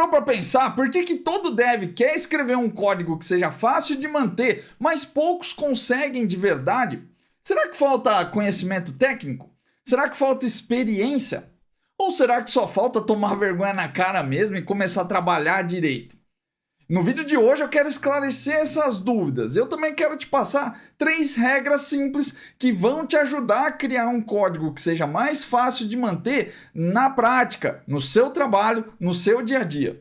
parou para pensar por que todo dev quer escrever um código que seja fácil de manter, mas poucos conseguem de verdade? Será que falta conhecimento técnico? Será que falta experiência? Ou será que só falta tomar vergonha na cara mesmo e começar a trabalhar direito? No vídeo de hoje eu quero esclarecer essas dúvidas. Eu também quero te passar 3 regras simples que vão te ajudar a criar um código que seja mais fácil de manter na prática, no seu trabalho, no seu dia a dia.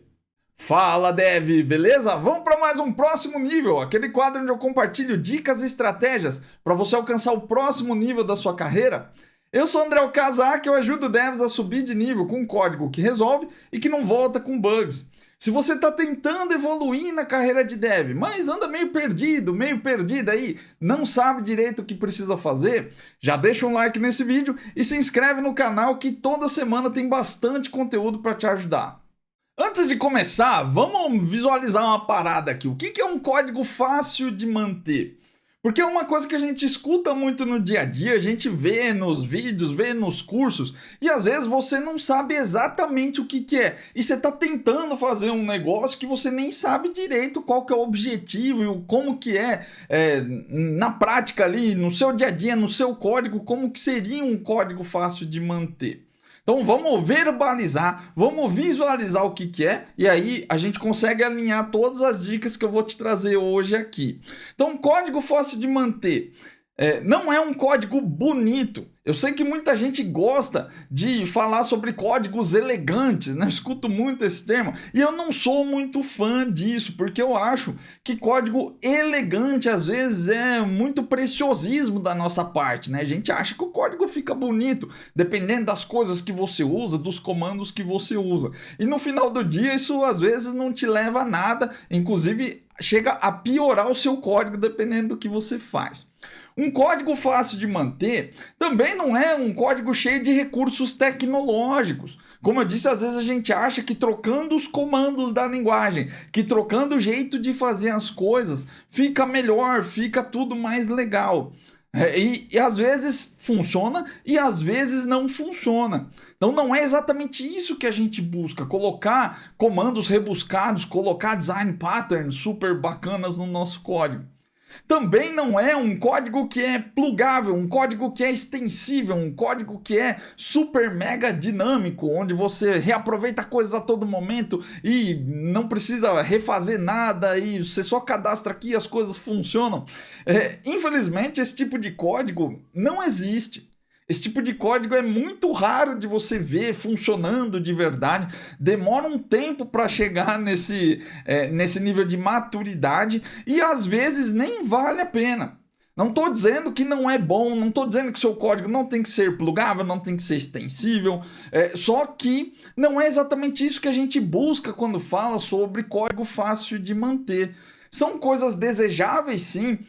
Fala Dev, beleza? Vamos para mais um próximo nível, aquele quadro onde eu compartilho dicas e estratégias para você alcançar o próximo nível da sua carreira. Eu sou André Okazaki, eu ajudo devs a subir de nível com um código que resolve e que não volta com bugs. Se você está tentando evoluir na carreira de dev, mas anda meio perdido, meio perdida aí, não sabe direito o que precisa fazer, já deixa um like nesse vídeo e se inscreve no canal que toda semana tem bastante conteúdo para te ajudar. Antes de começar, vamos visualizar uma parada aqui. O que é um código fácil de manter? Porque é uma coisa que a gente escuta muito no dia a dia, a gente vê nos vídeos, vê nos cursos, e às vezes você não sabe exatamente o que é. E você está tentando fazer um negócio que você nem sabe direito qual que é o objetivo e como que na prática ali, no seu dia a dia, no seu código, como que seria um código fácil de manter. Então vamos verbalizar, vamos visualizar o que é e aí a gente consegue alinhar todas as dicas que eu vou te trazer hoje aqui. Então código fácil de manter. Não é um código bonito. Eu sei que muita gente gosta de falar sobre códigos elegantes, né? Eu escuto muito esse termo e eu não sou muito fã disso, porque eu acho que código elegante às vezes é muito preciosismo da nossa parte, né? A gente acha que o código fica bonito, dependendo das coisas que você usa, dos comandos que você usa. E no final do dia isso às vezes não te leva a nada, inclusive chega a piorar o seu código dependendo do que você faz. Um código fácil de manter também não é um código cheio de recursos tecnológicos. Como eu disse, às vezes a gente acha que trocando os comandos da linguagem, que trocando o jeito de fazer as coisas, fica melhor, fica tudo mais legal. E às vezes funciona e às vezes não funciona. Então não é exatamente isso que a gente busca, colocar comandos rebuscados, colocar design patterns super bacanas no nosso código. Também não é um código que é plugável, um código que é extensível, um código que é super mega dinâmico, onde você reaproveita coisas a todo momento e não precisa refazer nada e você só cadastra aqui e as coisas funcionam. Infelizmente, esse tipo de código não existe. Esse tipo de código é muito raro de você ver funcionando de verdade, demora um tempo para chegar nesse nível de maturidade e às vezes nem vale a pena. Não estou dizendo que não é bom, não estou dizendo que seu código não tem que ser plugável, não tem que ser extensível, só que não é exatamente isso que a gente busca quando fala sobre código fácil de manter. São coisas desejáveis, sim,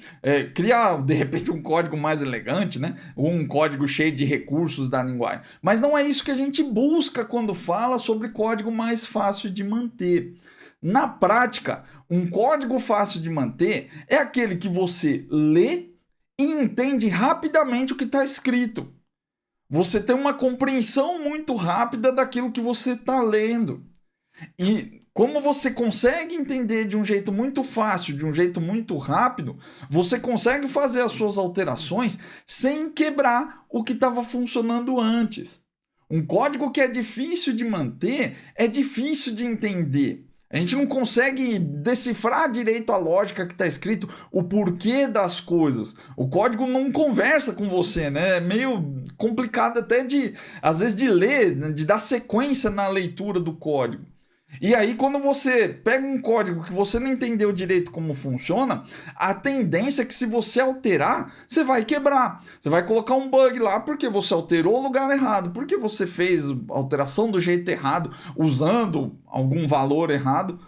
criar de repente um código mais elegante, né? Ou um código cheio de recursos da linguagem. Mas não é isso que a gente busca quando fala sobre código mais fácil de manter. Na prática, um código fácil de manter é aquele que você lê e entende rapidamente o que está escrito. Você tem uma compreensão muito rápida daquilo que você está lendo. E como você consegue entender de um jeito muito fácil, de um jeito muito rápido, você consegue fazer as suas alterações sem quebrar o que estava funcionando antes. Um código que é difícil de manter é difícil de entender. A gente não consegue decifrar direito a lógica que está escrito, o porquê das coisas. O código não conversa com você, né? É meio complicado até às vezes de ler, de dar sequência na leitura do código. E aí, quando você pega um código que você não entendeu direito como funciona, a tendência é que se você alterar, você vai quebrar. Você vai colocar um bug lá porque você alterou o lugar errado, porque você fez a alteração do jeito errado, usando algum valor errado,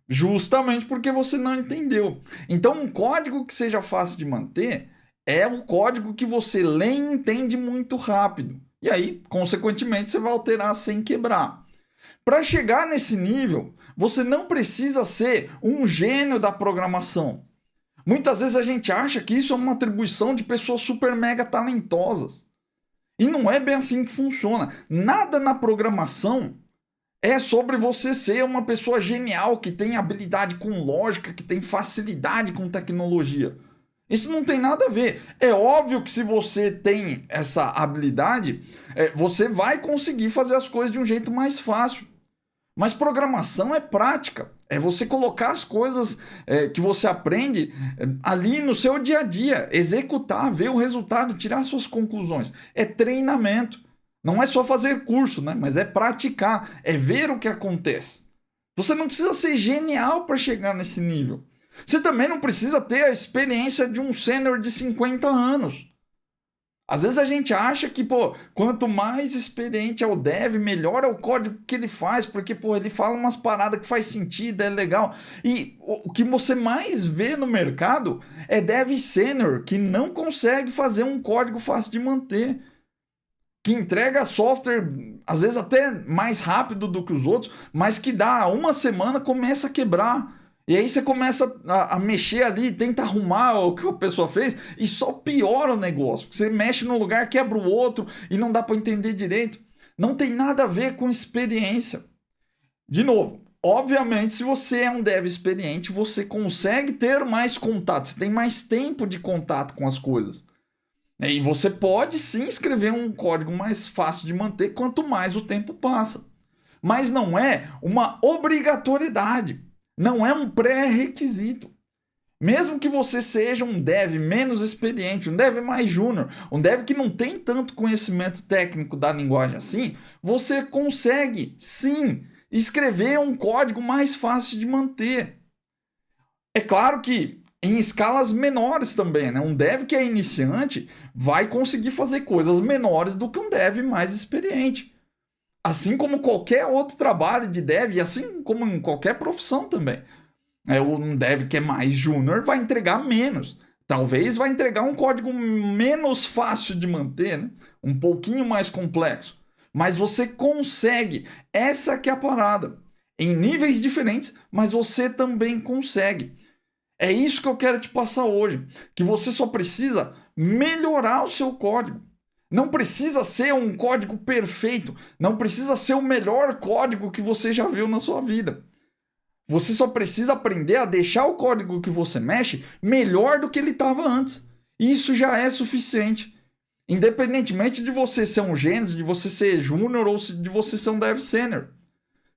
justamente porque você não entendeu. Então, um código que seja fácil de manter é o código que você lê e entende muito rápido. E aí, consequentemente, você vai alterar sem quebrar. Para chegar nesse nível, você não precisa ser um gênio da programação. Muitas vezes a gente acha que isso é uma atribuição de pessoas super mega talentosas. E não é bem assim que funciona. Nada na programação É sobre você ser uma pessoa genial, que tem habilidade com lógica, que tem facilidade com tecnologia. Isso não tem nada a ver. É óbvio que se você tem essa habilidade, você vai conseguir fazer as coisas de um jeito mais fácil. Mas programação é prática. É você colocar as coisas que você aprende ali no seu dia a dia, executar, ver o resultado, tirar suas conclusões. É treinamento. Não é só fazer curso, né? Mas é praticar, é ver o que acontece. Você não precisa ser genial para chegar nesse nível. Você também não precisa ter a experiência de um sênior de 50 anos. Às vezes a gente acha que, quanto mais experiente é o dev, melhor é o código que ele faz, porque, ele fala umas paradas que faz sentido, é legal. E o que você mais vê no mercado é dev sênior, que não consegue fazer um código fácil de manter, que entrega software, às vezes até mais rápido do que os outros, mas que dá uma semana, começa a quebrar. E aí você começa a mexer ali, tenta arrumar o que a pessoa fez e só piora o negócio. Você mexe num lugar, quebra o outro e não dá para entender direito. Não tem nada a ver com experiência. De novo, obviamente, se você é um dev experiente, você consegue ter mais contato, você tem mais tempo de contato com as coisas. E você pode sim escrever um código mais fácil de manter quanto mais o tempo passa. Mas não é uma obrigatoriedade. Não é um pré-requisito. Mesmo que você seja um dev menos experiente, um dev mais júnior, um dev que não tem tanto conhecimento técnico da linguagem assim, você consegue, sim, escrever um código mais fácil de manter. É claro que em escalas menores também, né? Um dev que é iniciante vai conseguir fazer coisas menores do que um dev mais experiente. Assim como qualquer outro trabalho de dev, e assim como em qualquer profissão também. Um dev que é mais júnior vai entregar menos. Talvez vai entregar um código menos fácil de manter, né? Um pouquinho mais complexo. Mas você consegue. Essa que é a parada. Em níveis diferentes, mas você também consegue. É isso que eu quero te passar hoje. Que você só precisa melhorar o seu código. Não precisa ser um código perfeito. Não precisa ser o melhor código que você já viu na sua vida. Você só precisa aprender a deixar o código que você mexe melhor do que ele estava antes. Isso já é suficiente. Independentemente de você ser um gênio, de você ser júnior ou de você ser um dev sênior.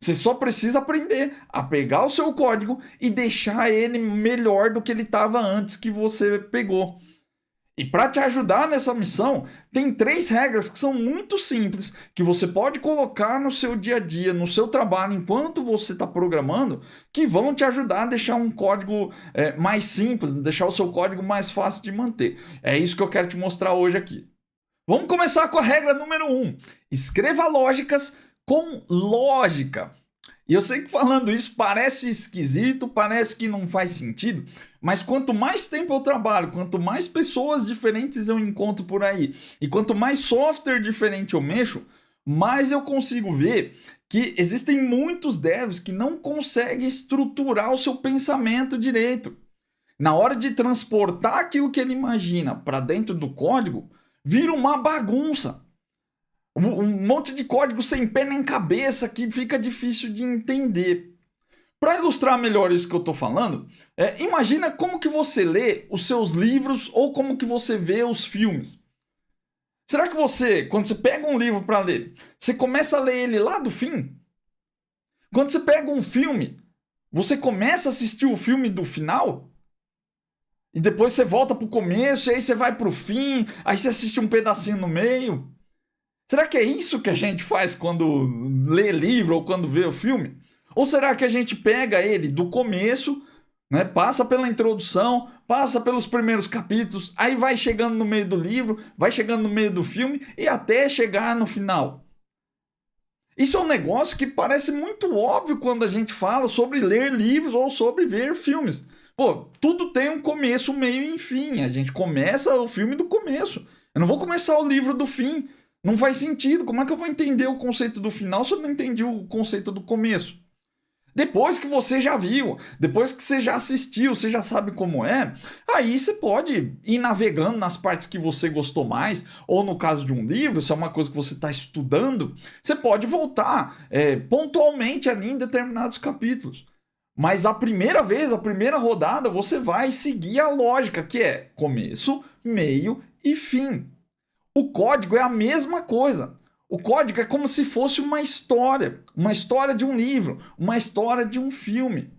Você só precisa aprender a pegar o seu código e deixar ele melhor do que ele estava antes que você pegou. E para te ajudar nessa missão, tem 3 regras que são muito simples, que você pode colocar no seu dia a dia, no seu trabalho, enquanto você está programando, que vão te ajudar a deixar um código mais simples, deixar o seu código mais fácil de manter. É isso que eu quero te mostrar hoje aqui. Vamos começar com a regra número 1. Escreva lógicas com lógica. E eu sei que falando isso parece esquisito, parece que não faz sentido, mas quanto mais tempo eu trabalho, quanto mais pessoas diferentes eu encontro por aí, e quanto mais software diferente eu mexo, mais eu consigo ver que existem muitos devs que não conseguem estruturar o seu pensamento direito. Na hora de transportar aquilo que ele imagina para dentro do código, vira uma bagunça. Um monte de código sem pé nem cabeça que fica difícil de entender. Para ilustrar melhor isso que eu estou falando, imagina como que você lê os seus livros ou como que você vê os filmes. Será que você, quando você pega um livro para ler, você começa a ler ele lá do fim? Quando você pega um filme, você começa a assistir o filme do final? E depois você volta para o começo, e aí você vai para o fim, aí você assiste um pedacinho no meio? Será que é isso que a gente faz quando lê livro ou quando vê o filme? Ou será que a gente pega ele do começo, né, passa pela introdução, passa pelos primeiros capítulos, aí vai chegando no meio do livro, vai chegando no meio do filme e até chegar no final? Isso é um negócio que parece muito óbvio quando a gente fala sobre ler livros ou sobre ver filmes. Tudo tem um começo, meio e fim. A gente começa o filme do começo. Eu não vou começar o livro do fim. Não faz sentido. Como é que eu vou entender o conceito do final se eu não entendi o conceito do começo? Depois que você já viu, depois que você já assistiu, você já sabe como é, aí você pode ir navegando nas partes que você gostou mais, ou no caso de um livro, se é uma coisa que você está estudando, você pode voltar pontualmente ali em determinados capítulos. Mas a primeira vez, a primeira rodada, você vai seguir a lógica, que é começo, meio e fim. O código é a mesma coisa. O código é como se fosse uma história de um livro, uma história de um filme.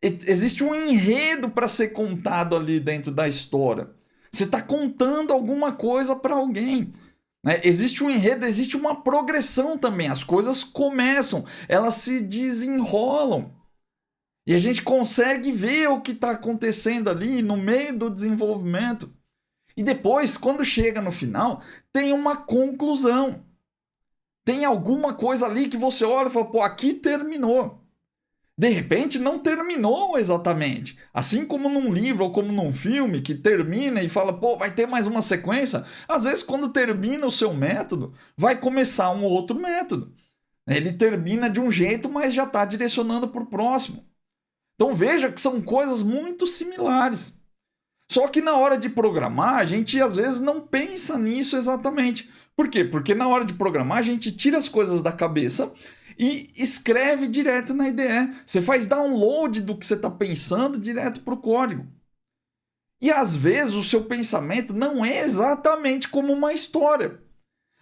Existe um enredo para ser contado ali dentro da história. Você está contando alguma coisa para alguém. Né? Existe um enredo, existe uma progressão também. As coisas começam, elas se desenrolam. E a gente consegue ver o que está acontecendo ali no meio do desenvolvimento. E depois, quando chega no final, tem uma conclusão. Tem alguma coisa ali que você olha e fala, pô, aqui terminou. De repente, não terminou exatamente. Assim como num livro ou como num filme que termina e fala, pô, vai ter mais uma sequência. Às vezes, quando termina o seu método, vai começar um outro método. Ele termina de um jeito, mas já está direcionando para o próximo. Então veja que são coisas muito similares. Só que na hora de programar, a gente às vezes não pensa nisso exatamente. Por quê? Porque na hora de programar, a gente tira as coisas da cabeça e escreve direto na IDE. Você faz download do que você está pensando direto para o código. E às vezes o seu pensamento não é exatamente como uma história.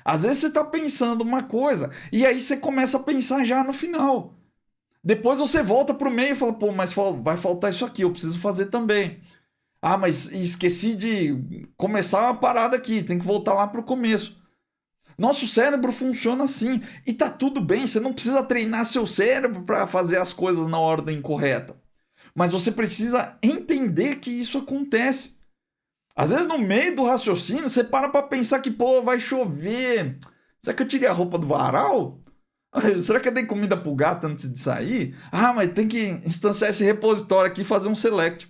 Às vezes você está pensando uma coisa e aí você começa a pensar já no final. Depois você volta para o meio e fala, pô, mas vai faltar isso aqui, eu preciso fazer também. Ah, mas esqueci de começar uma parada aqui, tem que voltar lá para o começo. Nosso cérebro funciona assim e tá tudo bem, você não precisa treinar seu cérebro para fazer as coisas na ordem correta. Mas você precisa entender que isso acontece. Às vezes no meio do raciocínio você para pensar que, pô, vai chover. Será que eu tirei a roupa do varal? Será que eu dei comida pro gato antes de sair? Ah, mas tem que instanciar esse repositório aqui e fazer um select.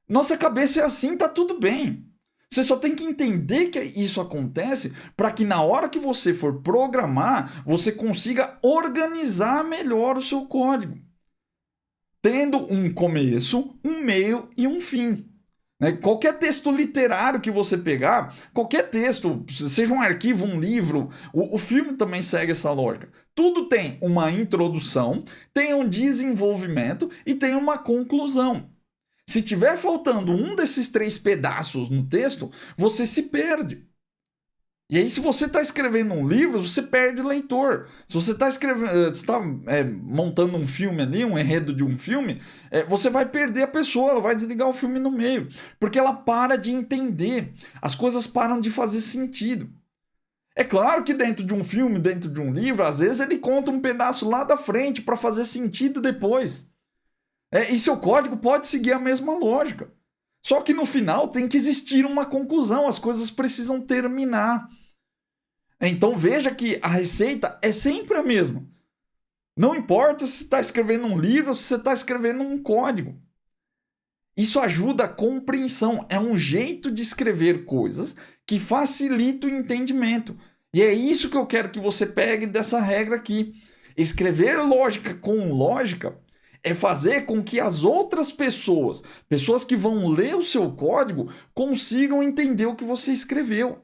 Nossa cabeça é assim, tá tudo bem. Você só tem que entender que isso acontece para que na hora que você for programar, você consiga organizar melhor o seu código. Tendo um começo, um meio e um fim. Né? Qualquer texto literário que você pegar, qualquer texto, seja um arquivo, um livro, o filme também segue essa lógica. Tudo tem uma introdução, tem um desenvolvimento e tem uma conclusão. Se tiver faltando um desses 3 pedaços no texto, você se perde. E aí, se você está escrevendo um livro, você perde o leitor. Se você está montando um filme ali, um enredo de um filme, você vai perder a pessoa, ela vai desligar o filme no meio. Porque ela para de entender. As coisas param de fazer sentido. É claro que dentro de um filme, dentro de um livro, às vezes ele conta um pedaço lá da frente para fazer sentido depois. E seu código pode seguir a mesma lógica. Só que no final tem que existir uma conclusão, as coisas precisam terminar. Então veja que a receita é sempre a mesma. Não importa se você está escrevendo um livro ou se você está escrevendo um código. Isso ajuda a compreensão, é um jeito de escrever coisas que facilita o entendimento. E é isso que eu quero que você pegue dessa regra aqui. Escrever lógica com lógica é fazer com que as outras pessoas que vão ler o seu código, consigam entender o que você escreveu.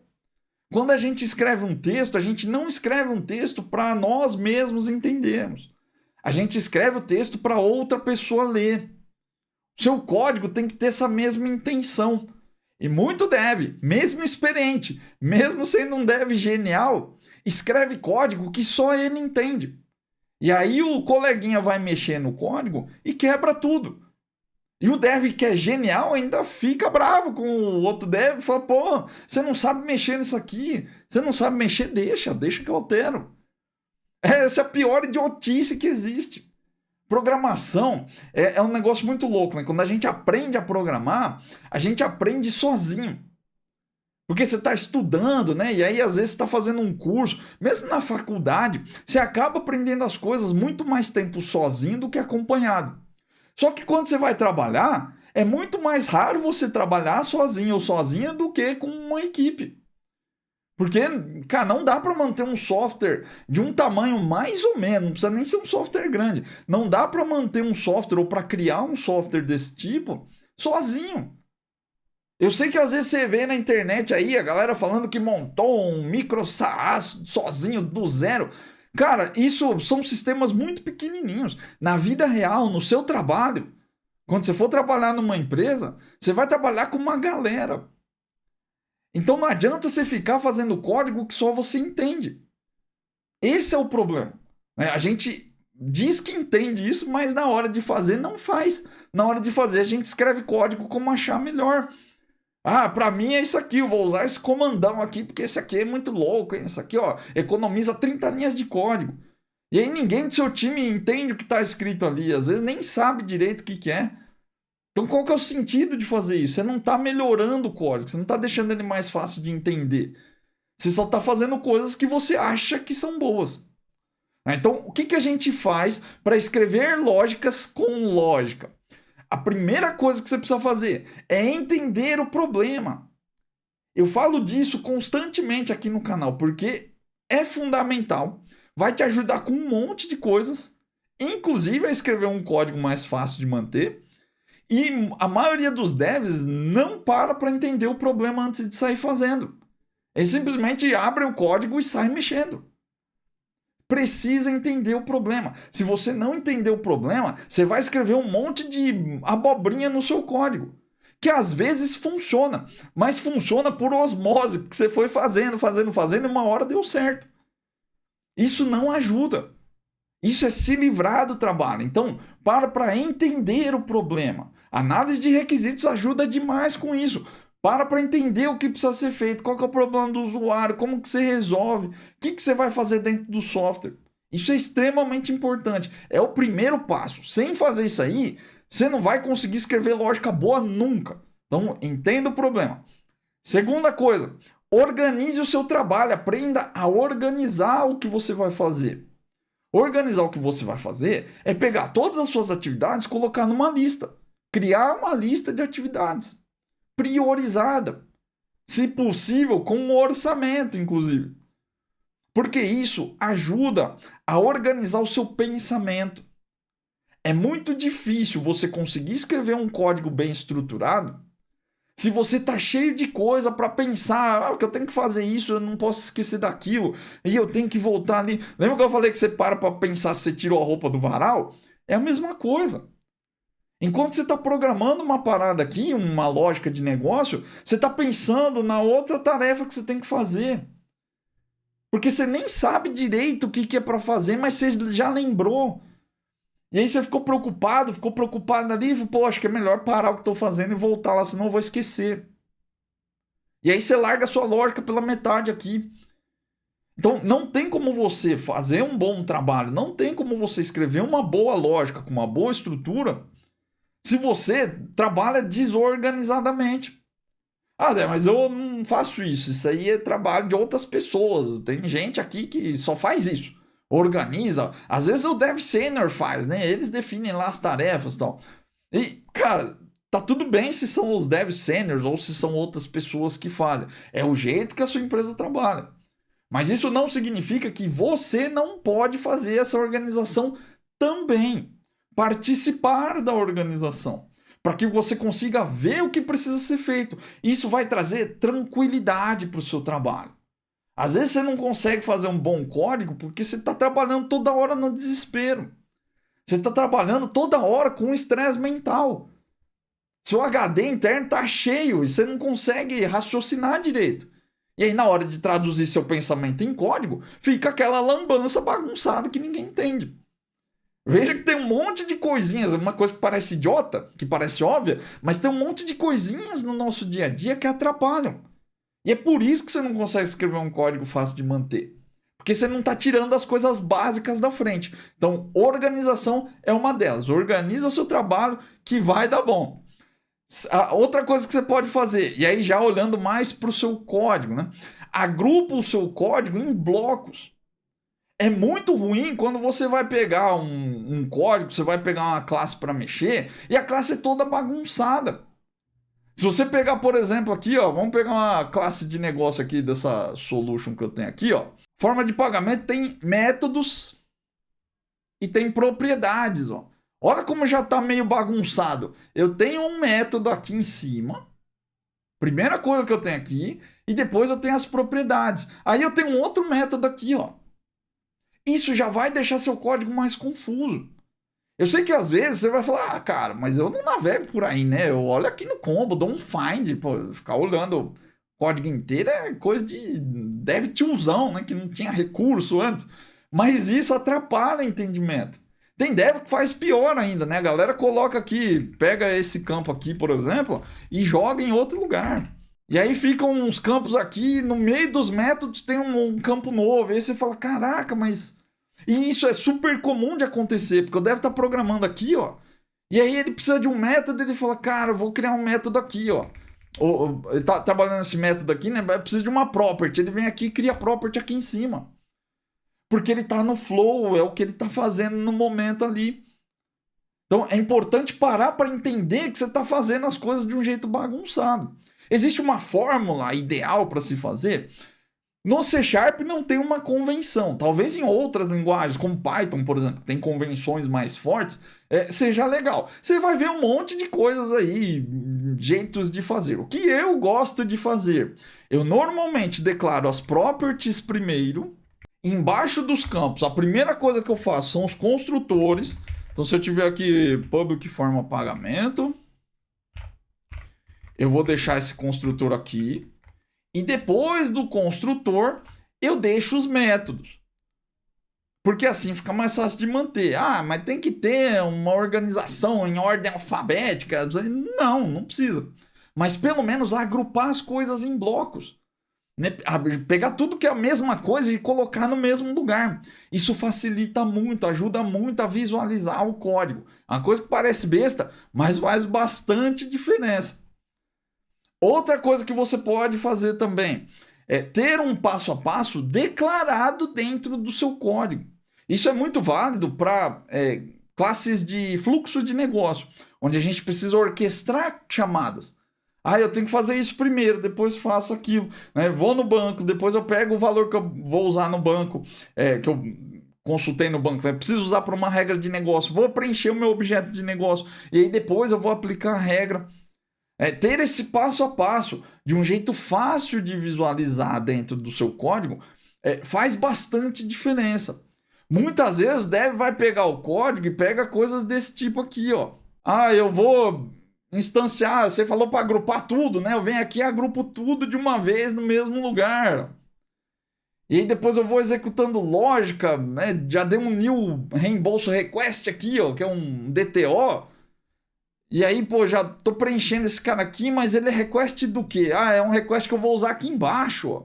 Quando a gente escreve um texto, a gente não escreve um texto para nós mesmos entendermos. A gente escreve o texto para outra pessoa ler. O seu código tem que ter essa mesma intenção. E muito dev, mesmo experiente, mesmo sendo um dev genial, escreve código que só ele entende. E aí o coleguinha vai mexer no código e quebra tudo. E o dev que é genial ainda fica bravo com o outro dev e fala, pô, você não sabe mexer nisso aqui, você não sabe mexer, deixa que eu altero. Essa é a pior idiotice que existe. Programação é um negócio muito louco, né? Quando a gente aprende a programar, a gente aprende sozinho. Porque você está estudando, né? E aí às vezes está fazendo um curso, mesmo na faculdade, você acaba aprendendo as coisas muito mais tempo sozinho do que acompanhado. Só que quando você vai trabalhar, é muito mais raro você trabalhar sozinho ou sozinha do que com uma equipe. Porque, cara, não dá para manter um software de um tamanho mais ou menos, não precisa nem ser um software grande. Não dá para manter um software ou para criar um software desse tipo sozinho. Eu sei que às vezes você vê na internet aí a galera falando que montou um micro SaaS sozinho do zero. Cara, isso são sistemas muito pequenininhos. Na vida real, no seu trabalho, quando você for trabalhar numa empresa, você vai trabalhar com uma galera. Então não adianta você ficar fazendo código que só você entende. Esse é o problema. A gente diz que entende isso, mas na hora de fazer não faz. Na hora de fazer a gente escreve código como achar melhor. Ah, pra mim é isso aqui, eu vou usar esse comandão aqui, porque esse aqui é muito louco, hein? Esse aqui, ó, economiza 30 linhas de código. E aí ninguém do seu time entende o que está escrito ali, às vezes nem sabe direito o que é. Então qual que é o sentido de fazer isso? Você não está melhorando o código, você não está deixando ele mais fácil de entender. Você só está fazendo coisas que você acha que são boas. Então, o que a gente faz para escrever lógicas com lógica? A primeira coisa que você precisa fazer é entender o problema. Eu falo disso constantemente aqui no canal, porque é fundamental, vai te ajudar com um monte de coisas, inclusive a escrever um código mais fácil de manter. E a maioria dos devs não para entender o problema antes de sair fazendo. Eles simplesmente abrem o código e saem mexendo. Precisa entender o problema. Se você não entender o problema, você vai escrever um monte de abobrinha no seu código. Que às vezes funciona, mas funciona por osmose, porque você foi fazendo e uma hora deu certo. Isso não ajuda. Isso é se livrar do trabalho. Então, para entender o problema. Análise de requisitos ajuda demais com isso. Para entender o que precisa ser feito, qual que é o problema do usuário, como que você resolve, o que você vai fazer dentro do software. Isso é extremamente importante. É o primeiro passo. Sem fazer isso aí, você não vai conseguir escrever lógica boa nunca. Então, entenda o problema. Segunda coisa, organize o seu trabalho. Aprenda a organizar o que você vai fazer. Organizar o que você vai fazer é pegar todas as suas atividades e colocar numa lista. Criar uma lista de atividades priorizada. Se possível, com um orçamento, inclusive. Porque isso ajuda a organizar o seu pensamento. É muito difícil você conseguir escrever um código bem estruturado se você está cheio de coisa para pensar, que eu tenho que fazer isso, eu não posso esquecer daquilo, e eu tenho que voltar ali. Lembra que eu falei que você para pensar se você tirou a roupa do varal? É a mesma coisa. Enquanto você está programando uma parada aqui, uma lógica de negócio, você está pensando na outra tarefa que você tem que fazer. Porque você nem sabe direito o que é para fazer, mas você já lembrou. E aí você ficou preocupado ali, e pô, acho que é melhor parar o que estou fazendo e voltar lá, senão eu vou esquecer. E aí você larga a sua lógica pela metade aqui. Então não tem como você fazer um bom trabalho, não tem como você escrever uma boa lógica, com uma boa estrutura, se você trabalha desorganizadamente. Ah, mas eu não faço isso. Isso aí é trabalho de outras pessoas. Tem gente aqui que só faz isso. Organiza. Às vezes o dev senior faz, né? Eles definem lá as tarefas e tal. E, cara, tá tudo bem se são os dev seniors ou se são outras pessoas que fazem. É o jeito que a sua empresa trabalha. Mas isso não significa que você não pode fazer essa organização também. Participar da organização, para que você consiga ver o que precisa ser feito. Isso vai trazer tranquilidade para o seu trabalho. Às vezes você não consegue fazer um bom código porque você está trabalhando toda hora no desespero. Você está trabalhando toda hora com estresse mental. Seu HD interno está cheio e você não consegue raciocinar direito. E aí, na hora de traduzir seu pensamento em código, fica aquela lambança bagunçada que ninguém entende. Veja que tem um monte de coisinhas, uma coisa que parece idiota, que parece óbvia, mas tem um monte de coisinhas no nosso dia a dia que atrapalham. E é por isso que você não consegue escrever um código fácil de manter. Porque você não está tirando as coisas básicas da frente. Então, organização é uma delas. Organiza seu trabalho que vai dar bom. Outra coisa que você pode fazer, e aí já olhando mais para o seu código, né? Agrupa o seu código em blocos. É muito ruim quando você vai pegar um código, você vai pegar uma classe para mexer e a classe é toda bagunçada. Se você pegar, por exemplo, aqui, ó, vamos pegar uma classe de negócio aqui dessa solution que eu tenho aqui, ó. Forma de pagamento tem métodos e tem propriedades, ó. Olha como já tá meio bagunçado. Eu tenho um método aqui em cima. Primeira coisa que eu tenho aqui. E depois eu tenho as propriedades. Aí eu tenho um outro método aqui, ó. Isso já vai deixar seu código mais confuso. Eu sei que às vezes você vai falar, ah, cara, mas eu não navego por aí, né? Eu olho aqui no combo, dou um find, pô, ficar olhando o código inteiro é coisa de dev tiozão, né? Que não tinha recurso antes. Mas isso atrapalha o entendimento. Tem dev que faz pior ainda, né? A galera coloca aqui, pega esse campo aqui, por exemplo, e joga em outro lugar. E aí ficam uns campos aqui, no meio dos métodos tem um campo novo. E aí você fala, caraca, mas... E isso é super comum de acontecer, porque eu devo estar programando aqui, ó. E aí ele precisa de um método, ele fala, cara, eu vou criar um método aqui, ó. Ele tá trabalhando nesse método aqui, né? Precisa de uma property. Ele vem aqui e cria property aqui em cima. Porque ele tá no flow, é o que ele tá fazendo no momento ali. Então é importante parar para entender que você tá fazendo as coisas de um jeito bagunçado. Existe uma fórmula ideal para se fazer? No C Sharp não tem uma convenção. Talvez em outras linguagens, como Python, por exemplo, que tem convenções mais fortes, seja legal. Você vai ver um monte de coisas aí, jeitos de fazer. O que eu gosto de fazer? Eu normalmente declaro as properties primeiro. Embaixo dos campos, a primeira coisa que eu faço são os construtores. Então, se eu tiver aqui public forma pagamento, eu vou deixar esse construtor aqui. E depois do construtor, eu deixo os métodos. Porque assim fica mais fácil de manter. Ah, mas tem que ter uma organização em ordem alfabética. Não, não precisa. Mas pelo menos agrupar as coisas em blocos. Né? Pegar tudo que é a mesma coisa e colocar no mesmo lugar. Isso facilita muito, ajuda muito a visualizar o código. Uma coisa que parece besta, mas faz bastante diferença. Outra coisa que você pode fazer também é ter um passo a passo declarado dentro do seu código. Isso é muito válido para classes de fluxo de negócio, onde a gente precisa orquestrar chamadas. Ah, eu tenho que fazer isso primeiro, depois faço aquilo. Né? Vou no banco, depois eu pego o valor que eu vou usar no banco, que eu consultei no banco. Né? Preciso usar para uma regra de negócio. Vou preencher o meu objeto de negócio. E aí depois eu vou aplicar a regra. Ter esse passo a passo, de um jeito fácil de visualizar dentro do seu código, faz bastante diferença. Muitas vezes o dev vai pegar o código e pega coisas desse tipo aqui, ó. Ah, eu vou instanciar, você falou para agrupar tudo, né? Eu venho aqui e agrupo tudo de uma vez no mesmo lugar. E aí depois eu vou executando lógica, né? Já dei um new reembolso request aqui, ó, que é um DTO. E aí, pô, já tô preenchendo esse cara aqui, mas ele é request do quê? Ah, é um request que eu vou usar aqui embaixo, ó.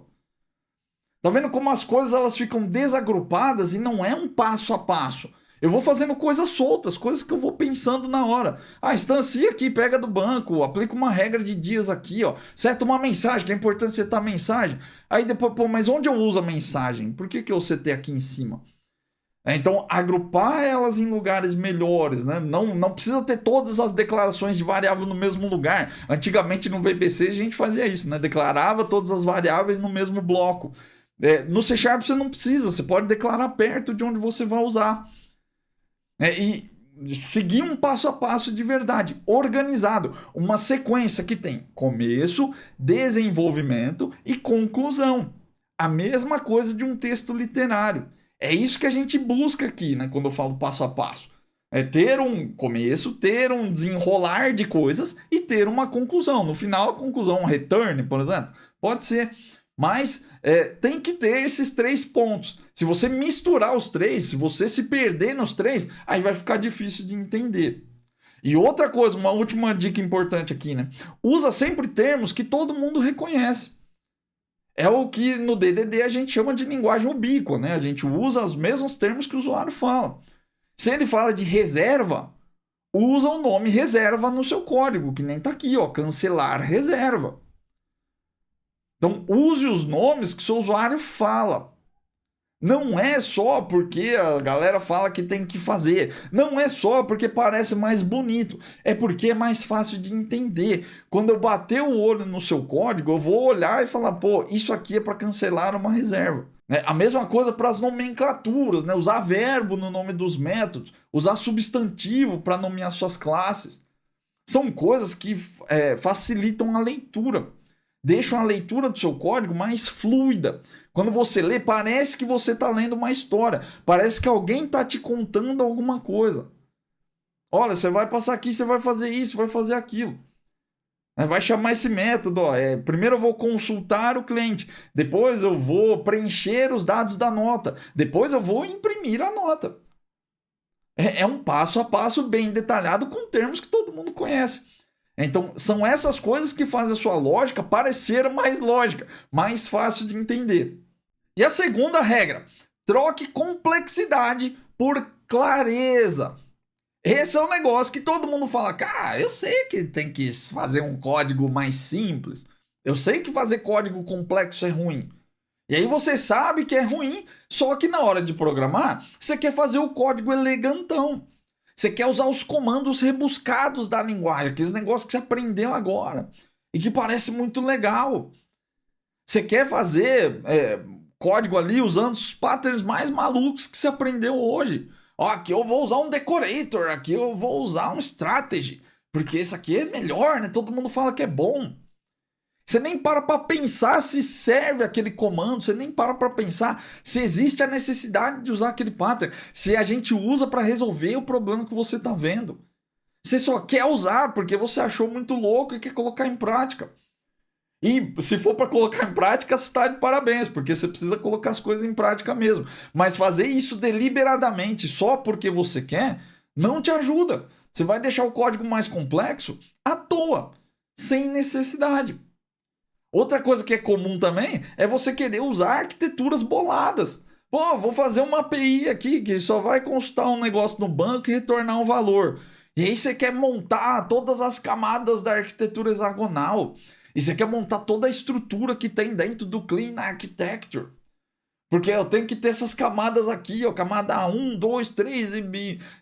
Tá vendo como as coisas elas ficam desagrupadas e não é um passo a passo. Eu vou fazendo coisas soltas, coisas que eu vou pensando na hora. Ah, instancia aqui, pega do banco, aplica uma regra de dias aqui, ó. Seta uma mensagem, que é importante setar a mensagem. Aí depois, pô, mas onde eu uso a mensagem? Por que eu setei aqui em cima? Então, agrupar elas em lugares melhores, né? Não precisa ter todas as declarações de variável no mesmo lugar. Antigamente no VBC a gente fazia isso, né? Declarava todas as variáveis no mesmo bloco. No C Sharp você não precisa, você pode declarar perto de onde você vai usar. E seguir um passo a passo de verdade, organizado. Uma sequência que tem começo, desenvolvimento e conclusão. A mesma coisa de um texto literário. É isso que a gente busca aqui, né? Quando eu falo passo a passo. É ter um começo, ter um desenrolar de coisas e ter uma conclusão. No final, a conclusão, um return, por exemplo, pode ser. Mas tem que ter esses 3 pontos. Se você misturar os 3, se você se perder nos 3, aí vai ficar difícil de entender. E outra coisa, uma última dica importante aqui, né? Usa sempre termos que todo mundo reconhece. É o que no DDD a gente chama de linguagem ubíqua, né? A gente usa os mesmos termos que o usuário fala. Se ele fala de reserva, usa o nome reserva no seu código, que nem tá aqui, ó, cancelar reserva. Então, use os nomes que o seu usuário fala. Não é só porque a galera fala que tem que fazer. Não é só porque parece mais bonito. É porque é mais fácil de entender. Quando eu bater o olho no seu código, eu vou olhar e falar, pô, isso aqui é para cancelar uma reserva. A mesma coisa para as nomenclaturas, né? Usar verbo no nome dos métodos, usar substantivo para nomear suas classes. São coisas que facilitam a leitura, deixam a leitura do seu código mais fluida. Quando você lê, parece que você está lendo uma história, parece que alguém está te contando alguma coisa. Olha, você vai passar aqui, você vai fazer isso, vai fazer aquilo. Vai chamar esse método. Primeiro eu vou consultar o cliente, depois eu vou preencher os dados da nota, depois eu vou imprimir a nota. É um passo a passo bem detalhado com termos que todo mundo conhece. Então, são essas coisas que fazem a sua lógica parecer mais lógica, mais fácil de entender. E a segunda regra: troque complexidade por clareza. Esse é um negócio que todo mundo fala, cara, eu sei que tem que fazer um código mais simples. Eu sei que fazer código complexo é ruim. E aí você sabe que é ruim, só que na hora de programar, você quer fazer o código elegantão. Você quer usar os comandos rebuscados da linguagem, aqueles negócios que você aprendeu agora e que parece muito legal. Você quer fazer código ali usando os patterns mais malucos que você aprendeu hoje. Ó, aqui eu vou usar um decorator, aqui eu vou usar um strategy, porque esse aqui é melhor, né? Todo mundo fala que é bom. Você nem para pensar se serve aquele comando, você nem para pensar se existe a necessidade de usar aquele pattern, se a gente usa para resolver o problema que você está vendo. Você só quer usar porque você achou muito louco e quer colocar em prática. E se for para colocar em prática, você está de parabéns, porque você precisa colocar as coisas em prática mesmo. Mas fazer isso deliberadamente só porque você quer, não te ajuda. Você vai deixar o código mais complexo à toa, sem necessidade. Outra coisa que é comum também é você querer usar arquiteturas boladas. Pô, vou fazer uma API aqui que só vai consultar um negócio no banco e retornar um valor. E aí você quer montar todas as camadas da arquitetura hexagonal. E você quer montar toda a estrutura que tem dentro do Clean Architecture. Porque eu tenho que ter essas camadas aqui, ó, camada 1, 2, 3,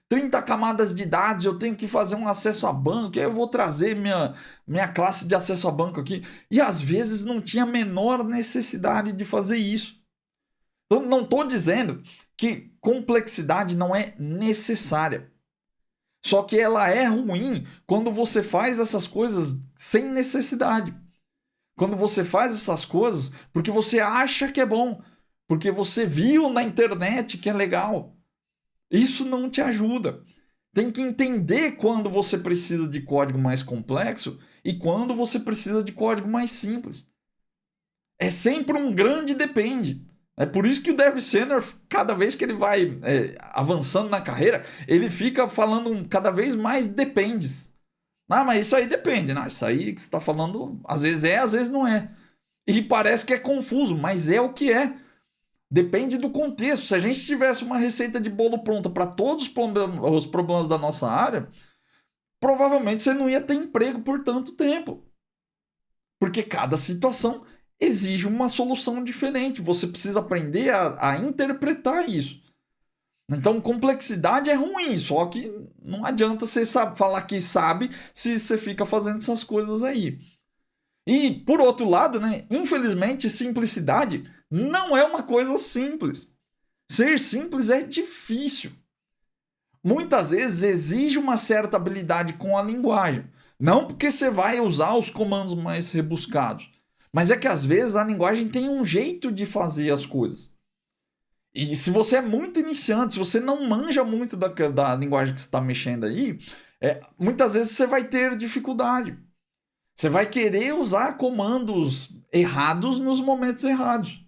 30 camadas de dados, eu tenho que fazer um acesso a banco, aí eu vou trazer minha classe de acesso a banco aqui. E às vezes não tinha a menor necessidade de fazer isso. Então não estou dizendo que complexidade não é necessária. Só que ela é ruim quando você faz essas coisas sem necessidade. Quando você faz essas coisas porque você acha que é bom. Porque você viu na internet que é legal. Isso não te ajuda. Tem que entender quando você precisa de código mais complexo e quando você precisa de código mais simples. É sempre um grande depende. É por isso que o dev senior, cada vez que ele vai avançando na carreira, ele fica falando cada vez mais dependes. Ah, mas isso aí depende. Não, isso aí que você está falando, às vezes é, às vezes não é. E parece que é confuso, mas é o que é. Depende do contexto. Se a gente tivesse uma receita de bolo pronta para todos os problemas da nossa área, provavelmente você não ia ter emprego por tanto tempo. Porque cada situação exige uma solução diferente. Você precisa aprender a interpretar isso. Então, complexidade é ruim, só que não adianta você falar que sabe se você fica fazendo essas coisas aí. E, por outro lado, né, infelizmente, simplicidade não é uma coisa simples. Ser simples é difícil. Muitas vezes exige uma certa habilidade com a linguagem. Não porque você vai usar os comandos mais rebuscados, mas é que às vezes a linguagem tem um jeito de fazer as coisas. E se você é muito iniciante, se você não manja muito da linguagem que você está mexendo aí, muitas vezes você vai ter dificuldade. Você vai querer usar comandos errados nos momentos errados.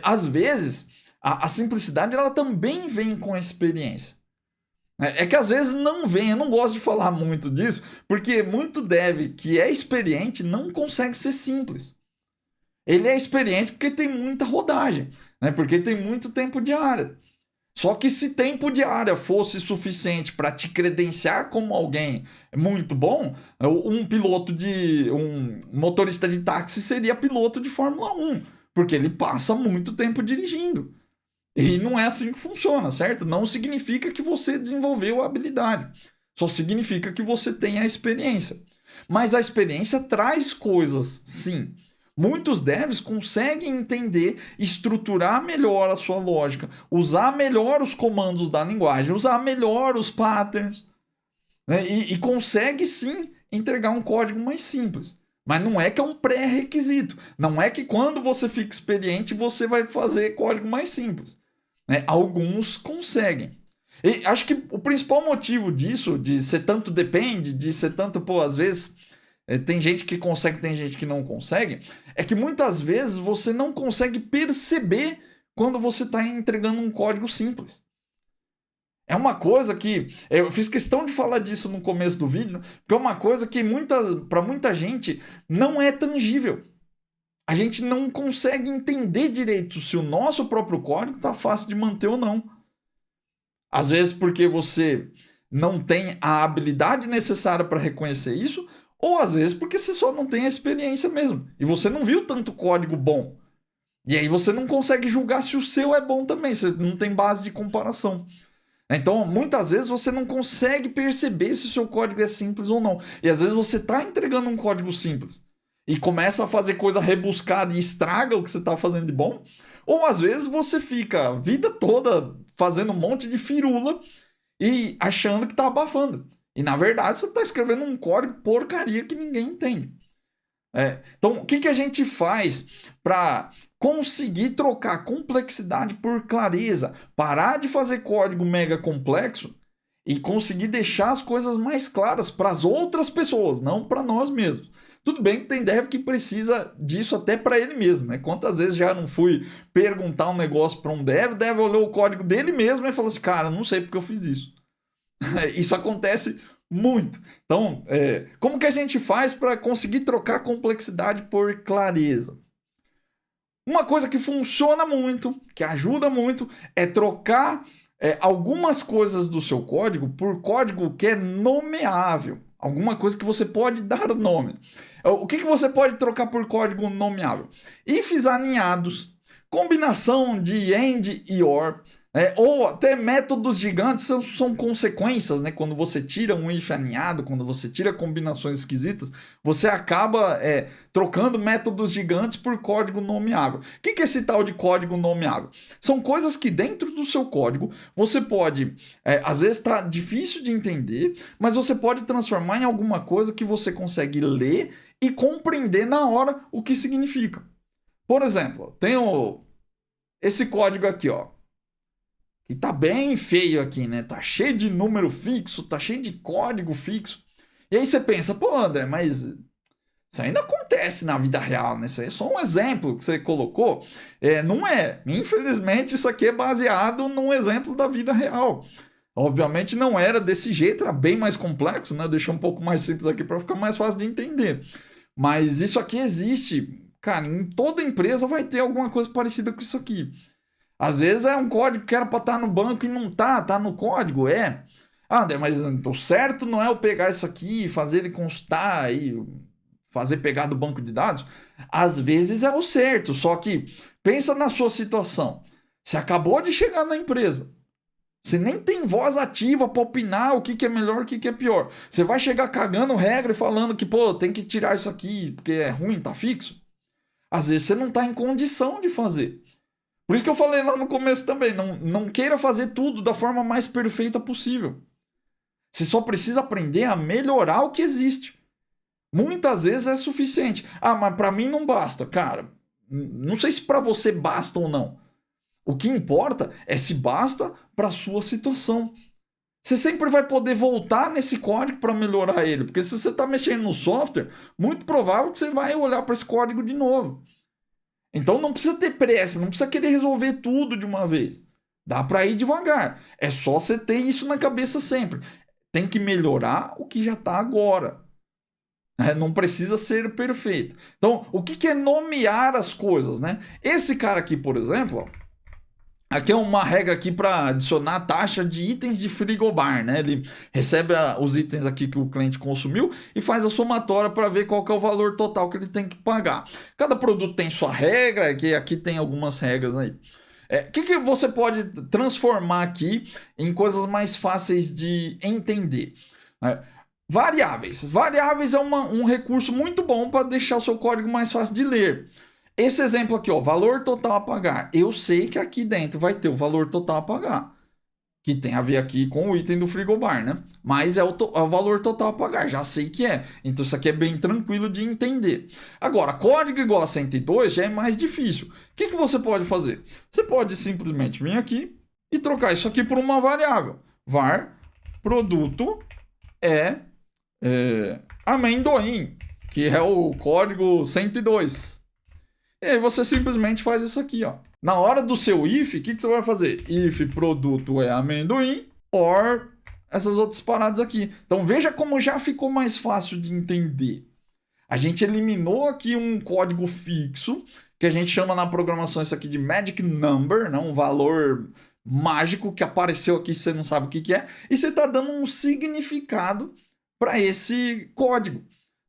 Às vezes, a simplicidade ela também vem com a experiência. É que às vezes não vem, eu não gosto de falar muito disso, porque muito dev que é experiente não consegue ser simples. Ele é experiente porque tem muita rodagem, né? Porque tem muito tempo de área. Só que se tempo de área fosse suficiente para te credenciar como alguém muito bom, um motorista de táxi seria piloto de Fórmula 1, porque ele passa muito tempo dirigindo. E não é assim que funciona, certo? Não significa que você desenvolveu a habilidade. Só significa que você tem a experiência. Mas a experiência traz coisas, sim. Muitos devs conseguem entender, estruturar melhor a sua lógica, usar melhor os comandos da linguagem, usar melhor os patterns, né? E consegue sim entregar um código mais simples. Mas não é que é um pré-requisito. Não é que quando você fica experiente você vai fazer código mais simples, né? Alguns conseguem. E acho que o principal motivo disso, de ser tanto depende, de ser tanto, pô, às vezes tem gente que consegue, tem gente que não consegue, é que muitas vezes você não consegue perceber quando você está entregando um código simples. É uma coisa que eu fiz questão de falar disso no começo do vídeo, porque é uma coisa que para muita gente não é tangível. A gente não consegue entender direito se o nosso próprio código está fácil de manter ou não. Às vezes porque você não tem a habilidade necessária para reconhecer isso, ou às vezes porque você só não tem a experiência mesmo. E você não viu tanto código bom. E aí você não consegue julgar se o seu é bom também, você não tem base de comparação. Então, muitas vezes você não consegue perceber se o seu código é simples ou não. E às vezes você está entregando um código simples e começa a fazer coisa rebuscada e estraga o que você está fazendo de bom. Ou às vezes você fica a vida toda fazendo um monte de firula e achando que está abafando. E na verdade você está escrevendo um código porcaria que ninguém entende. Então, o que a gente faz para conseguir trocar complexidade por clareza, parar de fazer código mega complexo e conseguir deixar as coisas mais claras para as outras pessoas, não para nós mesmos? Tudo bem que tem dev que precisa disso até para ele mesmo, né? Quantas vezes já não fui perguntar um negócio para um dev, o dev olhou o código dele mesmo e falou assim, cara, não sei porque eu fiz isso. Isso acontece muito. Então, como que a gente faz para conseguir trocar complexidade por clareza? Uma coisa que funciona muito, que ajuda muito, é trocar algumas coisas do seu código por código que é nomeável. Alguma coisa que você pode dar nome. O que você pode trocar por código nomeável? Ifs aninhados, combinação de AND e OR, ou até métodos gigantes são consequências, né? Quando você tira um if aninhado, quando você tira combinações esquisitas, você acaba trocando métodos gigantes por código nomeável. O que é esse tal de código nomeável? São coisas que dentro do seu código você pode, às vezes está difícil de entender, mas você pode transformar em alguma coisa que você consegue ler e compreender na hora o que significa. Por exemplo, tenho esse código aqui, ó. E tá bem feio aqui, né? Tá cheio de número fixo, tá cheio de código fixo. E aí você pensa, pô, André, mas isso ainda acontece na vida real, né? Isso aí é só um exemplo que você colocou. Não é. Infelizmente, isso aqui é baseado num exemplo da vida real. Obviamente não era desse jeito, era bem mais complexo, né? Deixei um pouco mais simples aqui para ficar mais fácil de entender. Mas isso aqui existe. Cara, em toda empresa vai ter alguma coisa parecida com isso aqui. Às vezes é um código que era para estar no banco e não tá no código, Ah, André, mas o certo não é eu pegar isso aqui e fazer ele constar e fazer pegar do banco de dados? Às vezes é o certo, só que pensa na sua situação. Você acabou de chegar na empresa. Você nem tem voz ativa para opinar o que é melhor, o que é pior. Você vai chegar cagando regra e falando que, pô, tem que tirar isso aqui porque é ruim, tá fixo. Às vezes você não está em condição de fazer. Por isso que eu falei lá no começo também, não queira fazer tudo da forma mais perfeita possível. Você só precisa aprender a melhorar o que existe. Muitas vezes é suficiente. Ah, mas para mim não basta. Cara, não sei se para você basta ou não. O que importa é se basta para a sua situação. Você sempre vai poder voltar nesse código para melhorar ele. Porque se você está mexendo no software, muito provável que você vai olhar para esse código de novo. Então não precisa ter pressa, não precisa querer resolver tudo de uma vez. Dá para ir devagar. É só você ter isso na cabeça sempre. Tem que melhorar o que já está agora. Não precisa ser perfeito. Então, o que é nomear as coisas, né? Esse cara aqui, por exemplo, ó, aqui é uma regra aqui para adicionar a taxa de itens de frigobar, né? Ele recebe os itens aqui que o cliente consumiu e faz a somatória para ver qual que é o valor total que ele tem que pagar. Cada produto tem sua regra, que aqui tem algumas regras aí. Que você pode transformar aqui em coisas mais fáceis de entender? Variáveis. Variáveis é um recurso muito bom para deixar o seu código mais fácil de ler. Esse exemplo aqui, ó, valor total a pagar. Eu sei que aqui dentro vai ter o valor total a pagar, que tem a ver aqui com o item do frigobar, né? Mas é o valor total a pagar, já sei que é. Então isso aqui é bem tranquilo de entender. Agora, código igual a 102 já é mais difícil. O que você pode fazer? Você pode simplesmente vir aqui e trocar isso aqui por uma variável. Var produto amendoim, que é o código 102. E aí você simplesmente faz isso aqui, ó. Na hora do seu if, o que você vai fazer? If produto é amendoim, or essas outras paradas aqui. Então veja como já ficou mais fácil de entender. A gente eliminou aqui um código fixo, que a gente chama na programação isso aqui de magic number, né? Um valor mágico que apareceu aqui, você não sabe o que é, e você está dando um significado para esse código.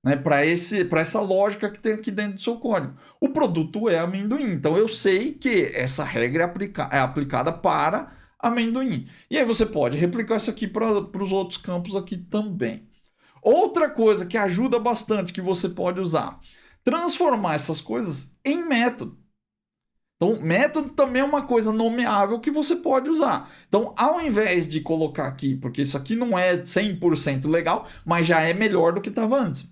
Né, para essa lógica que tem aqui dentro do seu código. O produto é amendoim, então eu sei que essa regra é aplicada para amendoim. E aí você pode replicar isso aqui para os outros campos aqui também. Outra coisa que ajuda bastante que você pode usar, transformar essas coisas em método. Então, método também é uma coisa nomeável que você pode usar. Então, ao invés de colocar aqui, porque isso aqui não é 100% legal, mas já é melhor do que estava antes.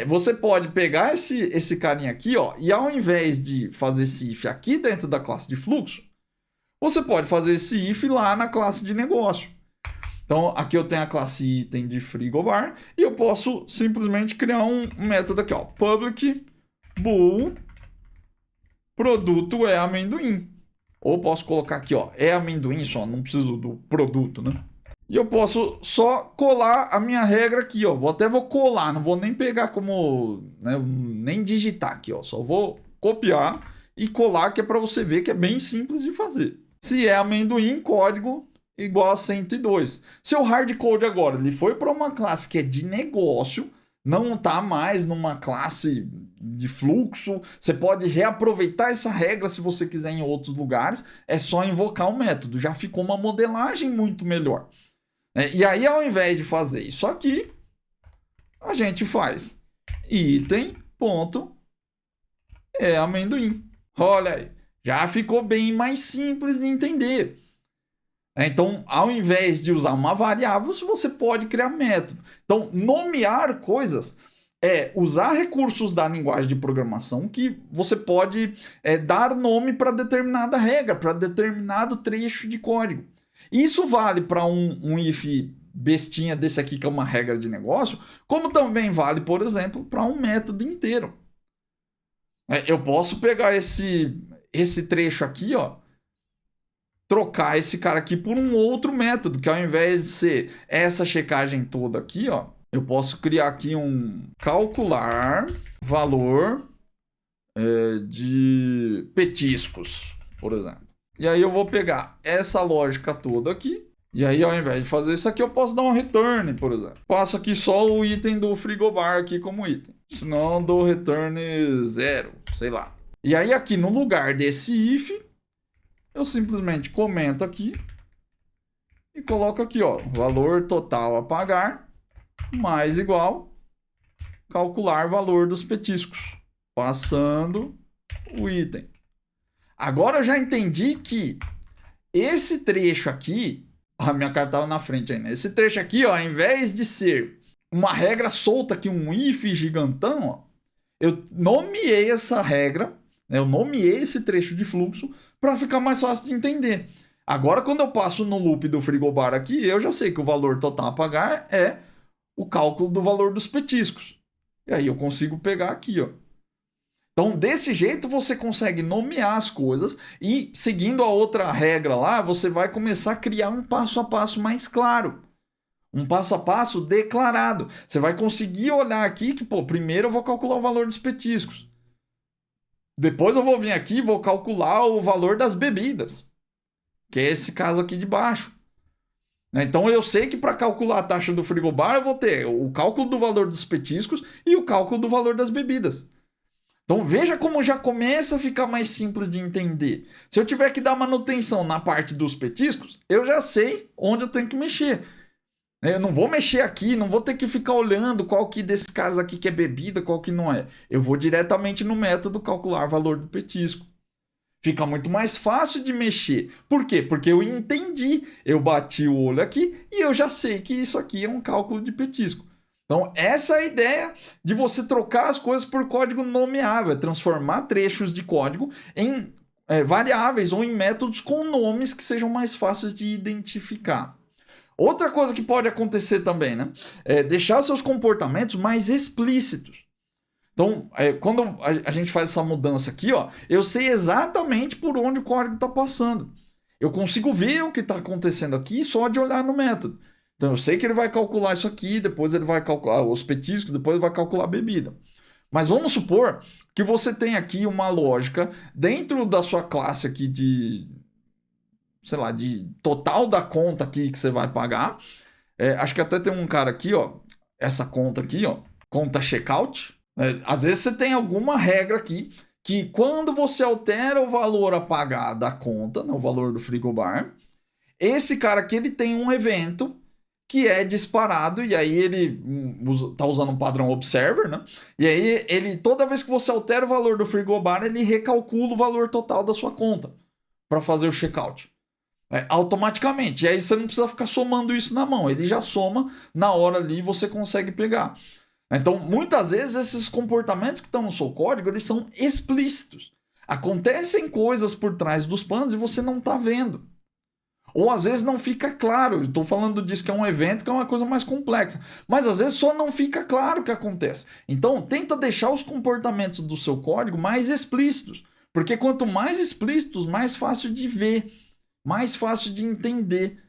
Você pode pegar esse carinha aqui, ó, e ao invés de fazer esse if aqui dentro da classe de fluxo, você pode fazer esse if lá na classe de negócio. Então, aqui eu tenho a classe item de frigobar e eu posso simplesmente criar um método aqui, ó, public bool produto é amendoim. Ou posso colocar aqui, ó, é amendoim só, não preciso do produto, né? E eu posso só colar a minha regra aqui, ó. Vou colar, não vou nem pegar como, né, nem digitar aqui, ó. Só vou copiar e colar, que é para você ver que é bem simples de fazer. Se é amendoim, código igual a 102. Seu hardcode agora, ele foi para uma classe que é de negócio, não está mais numa classe de fluxo. Você pode reaproveitar essa regra se você quiser em outros lugares. É só invocar o método. Já ficou uma modelagem muito melhor. E aí, ao invés de fazer isso aqui, a gente faz item, ponto, é amendoim. Olha aí, já ficou bem mais simples de entender. Então, ao invés de usar uma variável, você pode criar método. Então, nomear coisas é usar recursos da linguagem de programação que você pode dar nome para determinada regra, para determinado trecho de código. Isso vale para um if bestinha desse aqui, que é uma regra de negócio, como também vale, por exemplo, para um método inteiro. Eu posso pegar esse trecho aqui, ó, trocar esse cara aqui por um outro método, que ao invés de ser essa checagem toda aqui, ó, eu posso criar aqui um calcular valor de petiscos, por exemplo. E aí eu vou pegar essa lógica toda aqui. E aí, ao invés de fazer isso aqui, eu posso dar um return, por exemplo. Passo aqui só o item do frigobar aqui como item. Senão eu dou return 0, sei lá. E aí aqui no lugar desse if, eu simplesmente comento aqui e coloco aqui, ó, valor total a pagar mais igual calcular valor dos petiscos, passando o item. Agora eu já entendi que esse trecho aqui, a minha carta estava na frente ainda. Esse trecho aqui, ó, ao invés de ser uma regra solta aqui, um if gigantão, ó, eu nomeei essa regra, né, eu nomeei esse trecho de fluxo para ficar mais fácil de entender. Agora, quando eu passo no loop do frigobar aqui, eu já sei que o valor total a pagar é o cálculo do valor dos petiscos. E aí eu consigo pegar aqui, ó. Então, desse jeito, você consegue nomear as coisas e, seguindo a outra regra lá, você vai começar a criar um passo a passo mais claro. Um passo a passo declarado. Você vai conseguir olhar aqui que, pô, primeiro eu vou calcular o valor dos petiscos. Depois eu vou vir aqui e vou calcular o valor das bebidas, que é esse caso aqui de baixo. Então, eu sei que para calcular a taxa do frigobar, eu vou ter o cálculo do valor dos petiscos e o cálculo do valor das bebidas. Então veja como já começa a ficar mais simples de entender. Se eu tiver que dar manutenção na parte dos petiscos, eu já sei onde eu tenho que mexer. Eu não vou mexer aqui, não vou ter que ficar olhando qual que desses caras aqui que é bebida, qual que não é. Eu vou diretamente no método calcular o valor do petisco. Fica muito mais fácil de mexer. Por quê? Porque eu entendi. Eu bati o olho aqui e eu já sei que isso aqui é um cálculo de petisco. Então, essa é a ideia de você trocar as coisas por código nomeável, é transformar trechos de código em variáveis ou em métodos com nomes que sejam mais fáceis de identificar. Outra coisa que pode acontecer também, né? É deixar os seus comportamentos mais explícitos. Então, quando a gente faz essa mudança aqui, ó, eu sei exatamente por onde o código está passando. Eu consigo ver o que está acontecendo aqui só de olhar no método. Então, eu sei que ele vai calcular isso aqui, depois ele vai calcular os petiscos, depois ele vai calcular a bebida. Mas vamos supor que você tem aqui uma lógica dentro da sua classe aqui de, sei lá, de total da conta aqui que você vai pagar. Acho que até tem um cara aqui, ó, essa conta aqui, ó, conta checkout. Às vezes você tem alguma regra aqui que quando você altera o valor a pagar da conta, né, o valor do frigobar, esse cara aqui ele tem um evento que é disparado e aí ele tá usando um padrão observer, né? E aí ele toda vez que você altera o valor do frigobar, ele recalcula o valor total da sua conta para fazer o checkout. Automaticamente. E aí você não precisa ficar somando isso na mão, ele já soma na hora ali e você consegue pegar. Então, muitas vezes, esses comportamentos que estão no seu código, eles são explícitos. Acontecem coisas por trás dos panos e você não está vendo. Ou às vezes não fica claro. Estou falando disso que é um evento, que é uma coisa mais complexa. Mas às vezes só não fica claro o que acontece. Então, tenta deixar os comportamentos do seu código mais explícitos. Porque quanto mais explícitos, mais fácil de ver, mais fácil de entender.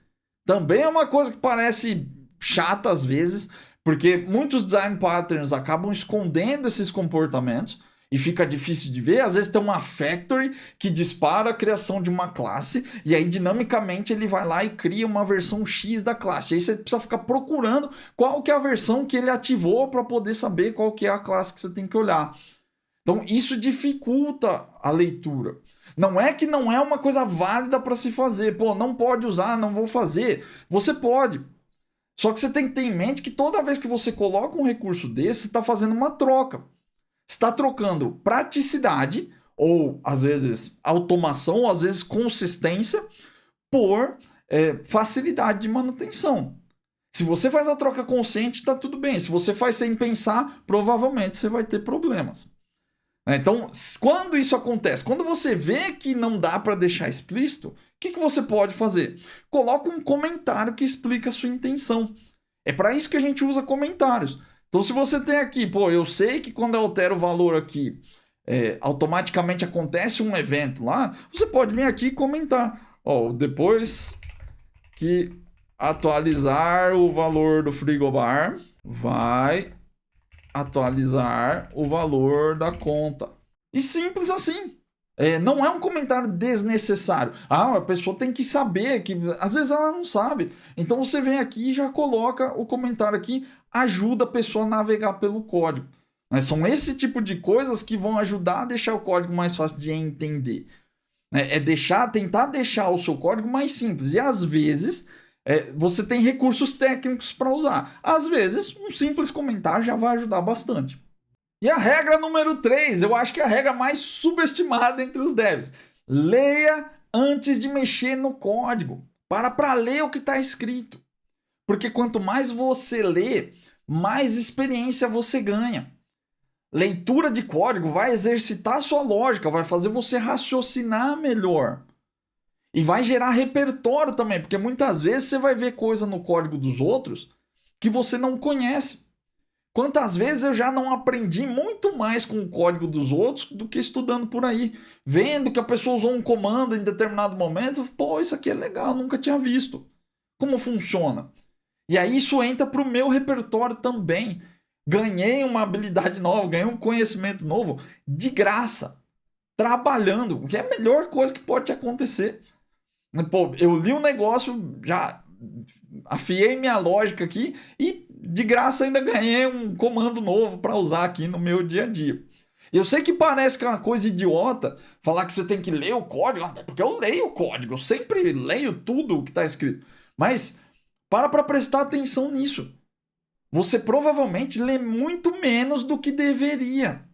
Também é uma coisa que parece chata às vezes, porque muitos design patterns acabam escondendo esses comportamentos e fica difícil de ver. Às vezes tem uma factory que dispara a criação de uma classe e aí dinamicamente ele vai lá e cria uma versão X da classe. Aí você precisa ficar procurando qual que é a versão que ele ativou para poder saber qual que é a classe que você tem que olhar. Então isso dificulta a leitura. Não é que não é uma coisa válida para se fazer. Pô, não pode usar, não vou fazer. Você pode. Só que você tem que ter em mente que toda vez que você coloca um recurso desse, você está fazendo uma troca. Você está trocando praticidade, ou às vezes automação, ou às vezes consistência, por facilidade de manutenção. Se você faz a troca consciente, está tudo bem. Se você faz sem pensar, provavelmente você vai ter problemas. Então, quando isso acontece, quando você vê que não dá para deixar explícito, o que você pode fazer? Coloca um comentário que explica a sua intenção. É para isso que a gente usa comentários. Então, se você tem aqui, pô, eu sei que quando eu altero o valor aqui, automaticamente acontece um evento lá, você pode vir aqui e comentar. Ó, depois que atualizar o valor do frigobar, vai atualizar o valor da conta. E simples assim. Não é um comentário desnecessário. A pessoa tem que saber, que às vezes ela não sabe. Então você vem aqui e já coloca o comentário aqui, ajuda a pessoa a navegar pelo código. Mas são esse tipo de coisas que vão ajudar a deixar o código mais fácil de entender. Tentar deixar o seu código mais simples. E às vezes você tem recursos técnicos para usar. Às vezes, um simples comentário já vai ajudar bastante. E a regra número 3, eu acho que é a regra mais subestimada entre os devs. Leia antes de mexer no código. Para ler o que está escrito. Porque quanto mais você lê, mais experiência você ganha. Leitura de código vai exercitar a sua lógica, vai fazer você raciocinar melhor. E vai gerar repertório também, porque muitas vezes você vai ver coisa no código dos outros que você não conhece. Quantas vezes eu já não aprendi muito mais com o código dos outros do que estudando por aí. Vendo que a pessoa usou um comando em determinado momento, pô, isso aqui é legal, nunca tinha visto. Como funciona? E aí isso entra para o meu repertório também. Ganhei uma habilidade nova, ganhei um conhecimento novo de graça, trabalhando, o que é a melhor coisa que pode te acontecer. Pô, eu li um negócio, já afiei minha lógica aqui e de graça ainda ganhei um comando novo para usar aqui no meu dia a dia. Eu sei que parece que é uma coisa idiota falar que você tem que ler o código, até porque eu leio o código, eu sempre leio tudo o que está escrito. Mas para prestar atenção nisso. Você provavelmente lê muito menos do que deveria.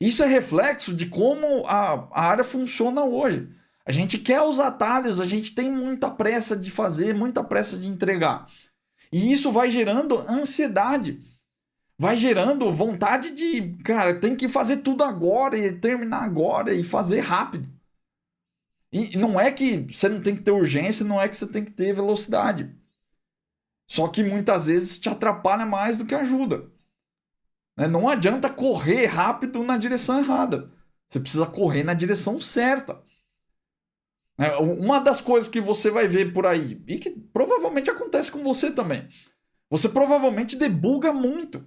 Isso é reflexo de como a área funciona hoje. A gente quer os atalhos, a gente tem muita pressa de fazer, muita pressa de entregar. E isso vai gerando ansiedade. Vai gerando vontade de, cara, tem que fazer tudo agora e terminar agora e fazer rápido. E não é que você não tem que ter urgência, não é que você tem que ter velocidade. Só que muitas vezes te atrapalha mais do que ajuda. Não adianta correr rápido na direção errada. Você precisa correr na direção certa. Uma das coisas que você vai ver por aí, e que provavelmente acontece com você também, você provavelmente debuga muito.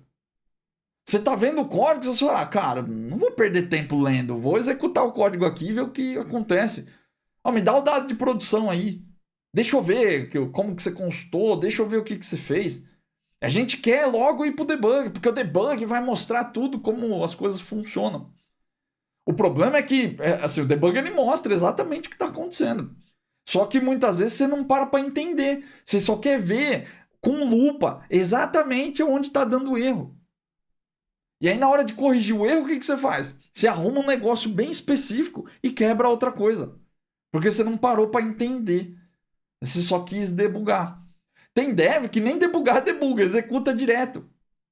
Você tá vendo o código, você fala, cara, não vou perder tempo lendo, vou executar o código aqui e ver o que acontece. Me dá o dado de produção aí. Deixa eu ver como que você constou, deixa eu ver o que você fez. A gente quer logo ir pro debug, porque o debug vai mostrar tudo como as coisas funcionam. O problema é que assim, o debug ele mostra exatamente o que está acontecendo. Só que muitas vezes você não para entender. Você só quer ver com lupa exatamente onde está dando erro. E aí na hora de corrigir o erro, o que você faz? Você arruma um negócio bem específico e quebra outra coisa. Porque você não parou para entender. Você só quis debugar. Tem dev que nem debuga, executa direto.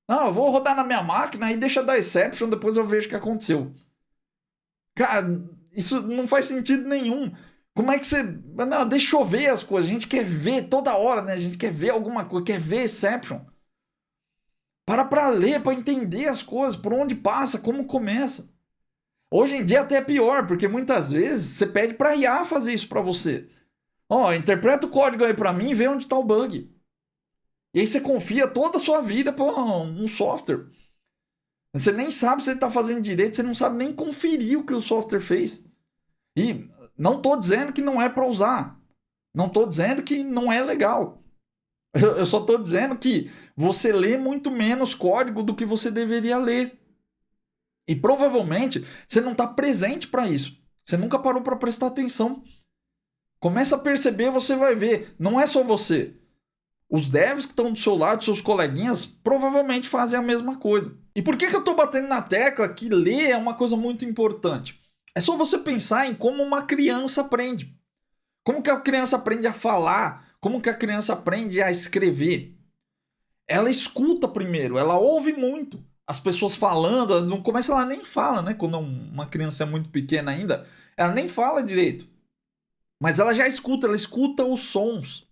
Eu vou rodar na minha máquina e deixa dar exception, depois eu vejo o que aconteceu. Cara, isso não faz sentido nenhum. Como é que você... Não, deixa eu ver as coisas. A gente quer ver toda hora, né? A gente quer ver alguma coisa, quer ver exception. Para ler, para entender as coisas, por onde passa, como começa. Hoje em dia até é pior, porque muitas vezes você pede para IA fazer isso para você. Interpreta o código aí para mim e vê onde está o bug. E aí você confia toda a sua vida para um software. Você nem sabe se ele está fazendo direito, você não sabe nem conferir o que o software fez. E não estou dizendo que não é para usar. Não estou dizendo que não é legal. Eu só estou dizendo que você lê muito menos código do que você deveria ler. E provavelmente você não está presente para isso. Você nunca parou para prestar atenção. Começa a perceber, você vai ver. Não é só você. Os devs que estão do seu lado, seus coleguinhas, provavelmente fazem a mesma coisa. E por que eu estou batendo na tecla que ler é uma coisa muito importante? É só você pensar em como uma criança aprende. Como que a criança aprende a falar? Como que a criança aprende a escrever? Ela escuta primeiro, ela ouve muito. As pessoas falando, no começo ela nem fala, né? Quando uma criança é muito pequena ainda, ela nem fala direito. Mas ela já escuta, ela escuta os sons.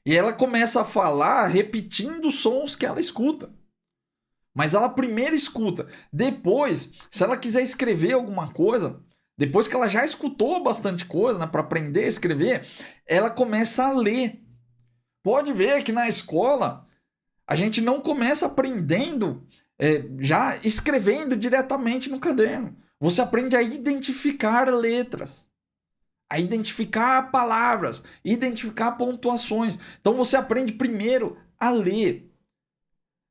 E ela começa a falar repetindo os sons que ela escuta. Mas ela primeiro escuta. Depois, se ela quiser escrever alguma coisa, depois que ela já escutou bastante coisa, né, para aprender a escrever, ela começa a ler. Pode ver que na escola a gente não começa aprendendo já escrevendo diretamente no caderno. Você aprende a identificar letras, a identificar palavras, identificar pontuações. Então você aprende primeiro a ler.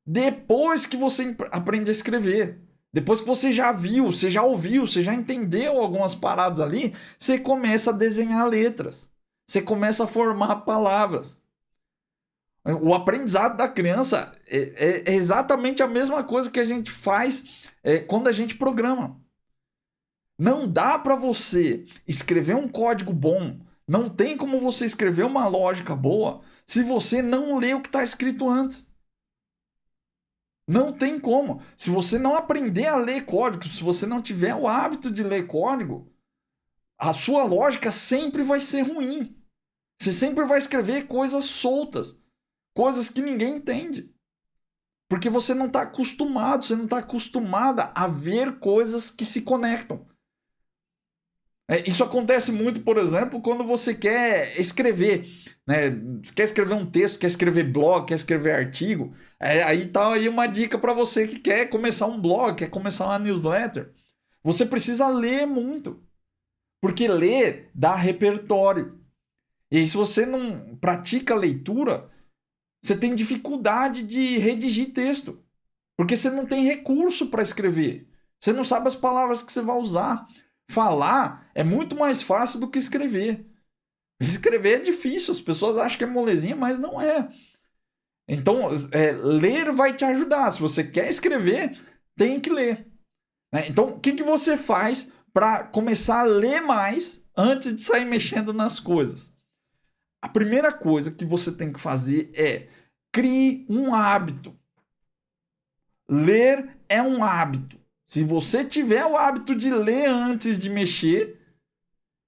Depois que você aprende a escrever. Depois que você já viu, você já ouviu, você já entendeu algumas paradas ali, você começa a desenhar letras. Você começa a formar palavras. O aprendizado da criança é exatamente a mesma coisa que a gente faz quando a gente programa. Não dá para você escrever um código bom, não tem como você escrever uma lógica boa se você não lê o que está escrito antes. Não tem como. Se você não aprender a ler código, se você não tiver o hábito de ler código, a sua lógica sempre vai ser ruim. Você sempre vai escrever coisas soltas, coisas que ninguém entende. Porque você não está acostumado, você não está acostumada a ver coisas que se conectam. Isso acontece muito, por exemplo, quando você quer escrever. Né? Você quer escrever um texto, quer escrever blog, quer escrever artigo. Aí tá aí uma dica para você que quer começar um blog, quer começar uma newsletter. Você precisa ler muito. Porque ler dá repertório. E aí, se você não pratica a leitura, você tem dificuldade de redigir texto. Porque você não tem recurso para escrever. Você não sabe as palavras que você vai usar. Falar é muito mais fácil do que escrever. Escrever é difícil, as pessoas acham que é molezinha, mas não é. Então, ler vai te ajudar. Se você quer escrever, tem que ler. Né? Então, o que você faz para começar a ler mais antes de sair mexendo nas coisas? A primeira coisa que você tem que fazer é crie um hábito. Ler é um hábito. Se você tiver o hábito de ler antes de mexer,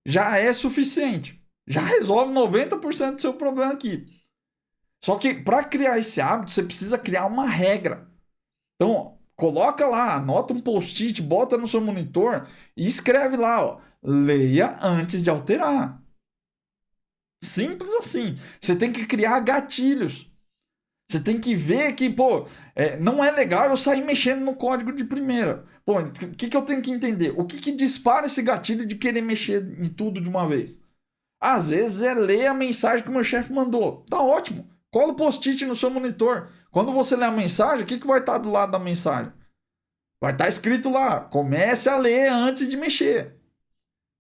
já é suficiente. Já resolve 90% do seu problema aqui. Só que para criar esse hábito, você precisa criar uma regra. Então, coloca lá, anota um post-it, bota no seu monitor e escreve lá, ó, leia antes de alterar. Simples assim. Você tem que criar gatilhos. Você tem que ver que, não é legal eu sair mexendo no código de primeira. Pô, o que eu tenho que entender? O que dispara esse gatilho de querer mexer em tudo de uma vez? Às vezes é ler a mensagem que o meu chefe mandou. Tá ótimo. Cola o post-it no seu monitor. Quando você lê a mensagem, o que vai estar do lado da mensagem? Vai estar escrito lá, comece a ler antes de mexer.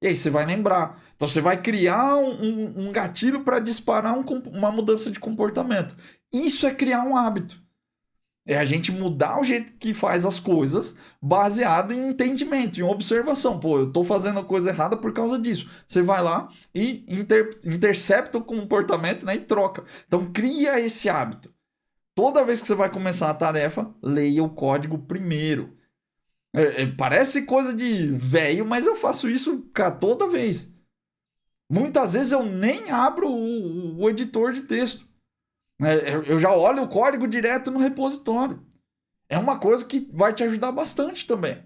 E aí você vai lembrar. Então você vai criar um gatilho para disparar uma mudança de comportamento. Isso é criar um hábito. É a gente mudar o jeito que faz as coisas baseado em entendimento, em observação. Pô, eu estou fazendo a coisa errada por causa disso. Você vai lá e intercepta o comportamento, né, e troca. Então cria esse hábito. Toda vez que você vai começar a tarefa, leia o código primeiro. Parece coisa de velho, mas eu faço isso, cara, toda vez. Muitas vezes eu nem abro o editor de texto. Eu já olho o código direto no repositório. É uma coisa que vai te ajudar bastante também.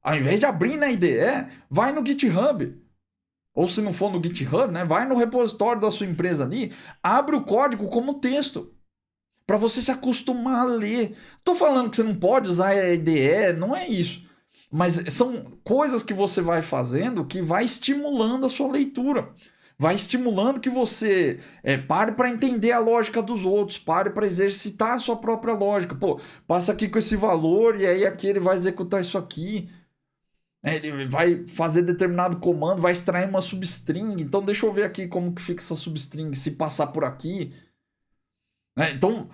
Ao invés de abrir na IDE, vai no GitHub. Ou se não for no GitHub, né, vai no repositório da sua empresa ali, abre o código como texto. Para você se acostumar a ler. Tô falando que você não pode usar a IDE, não é isso. Mas são coisas que você vai fazendo que vai estimulando a sua leitura. Vai estimulando que você pare para entender a lógica dos outros, pare para exercitar a sua própria lógica. Pô, passa aqui com esse valor e aí aqui ele vai executar isso aqui. Ele vai fazer determinado comando, vai extrair uma substring. Então deixa eu ver aqui como que fica essa substring, se passar por aqui. Então,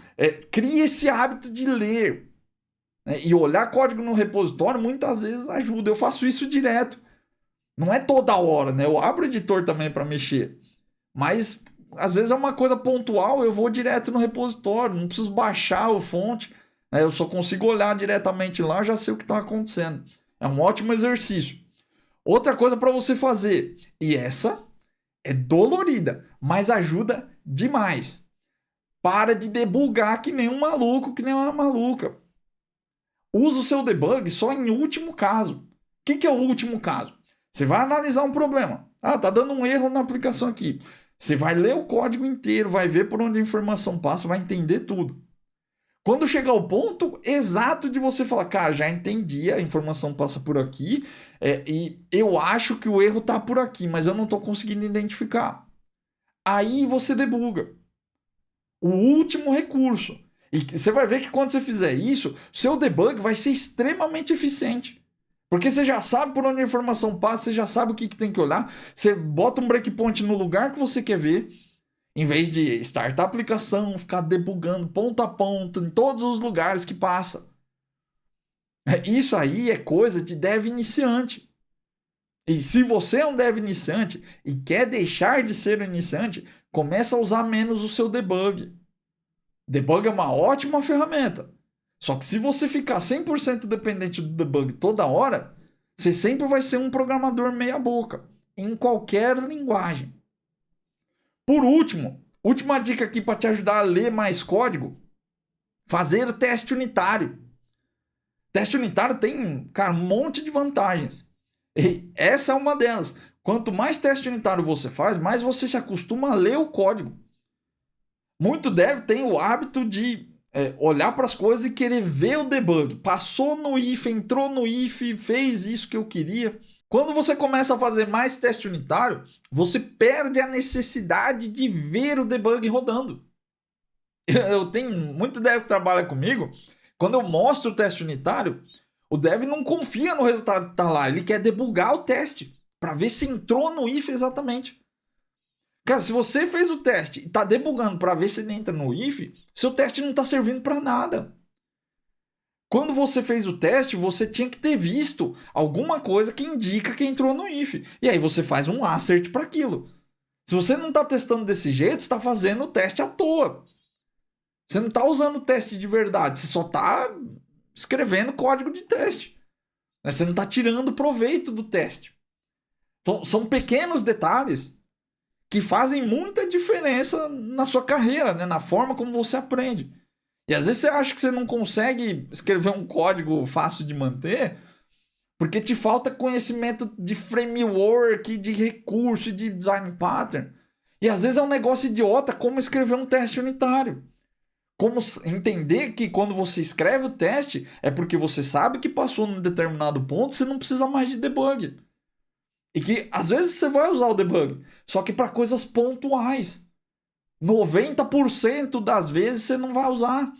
crie esse hábito de ler. E olhar código no repositório muitas vezes ajuda. Eu faço isso direto. Não é toda hora, né? Eu abro o editor também para mexer. Mas, às vezes é uma coisa pontual, eu vou direto no repositório. Não preciso baixar o fonte. Eu só consigo olhar diretamente lá, já sei o que está acontecendo. É um ótimo exercício. Outra coisa para você fazer. E essa é dolorida, mas ajuda demais. Para de debugar que nem um maluco, que nem uma maluca. Usa o seu debug só em último caso. O que é o último caso? Você vai analisar um problema. Tá dando um erro na aplicação aqui. Você vai ler o código inteiro, vai ver por onde a informação passa, vai entender tudo. Quando chegar ao ponto exato de você falar, cara, já entendi, a informação passa por aqui, e eu acho que o erro está por aqui, mas eu não estou conseguindo identificar. Aí você debuga. O último recurso. E você vai ver que quando você fizer isso, seu debug vai ser extremamente eficiente. Porque você já sabe por onde a informação passa, você já sabe o que tem que olhar, você bota um breakpoint no lugar que você quer ver, em vez de startar a aplicação, ficar debugando ponto a ponto em todos os lugares que passa. Isso aí é coisa de dev iniciante. E se você é um dev iniciante e quer deixar de ser um iniciante, começa a usar menos o seu debug. Debug é uma ótima ferramenta. Só que se você ficar 100% dependente do debug toda hora, você sempre vai ser um programador meia boca, em qualquer linguagem. Por último, última dica aqui para te ajudar a ler mais código, fazer teste unitário. Teste unitário tem, cara, um monte de vantagens. E essa é uma delas. Quanto mais teste unitário você faz, mais você se acostuma a ler o código. Muito dev tem o hábito de olhar para as coisas e querer ver o debug. Passou no if, entrou no if, fez isso que eu queria. Quando você começa a fazer mais teste unitário, você perde a necessidade de ver o debug rodando. Eu tenho muito dev que trabalha comigo. Quando eu mostro o teste unitário, O dev não confia no resultado que tá lá, ele quer debugar o teste para ver se entrou no if exatamente. Cara, se você fez o teste e tá debugando para ver se ele entra no if, seu teste não tá servindo para nada. Quando você fez o teste, você tinha que ter visto alguma coisa que indica que entrou no if. E aí você faz um assert para aquilo. Se você não está testando desse jeito, você está fazendo o teste à toa. Você não está usando o teste de verdade, você só está escrevendo código de teste. Você não está tirando proveito do teste. São pequenos detalhes que fazem muita diferença na sua carreira, né? Na forma como você aprende. E às vezes você acha que você não consegue escrever um código fácil de manter porque te falta conhecimento de framework, de recurso, de design pattern. E às vezes é um negócio idiota como escrever um teste unitário. Como entender que quando você escreve o teste é porque você sabe que passou num determinado ponto, você não precisa mais de debug. E que às vezes você vai usar o debug, só que para coisas pontuais. 90% das vezes você não vai usar.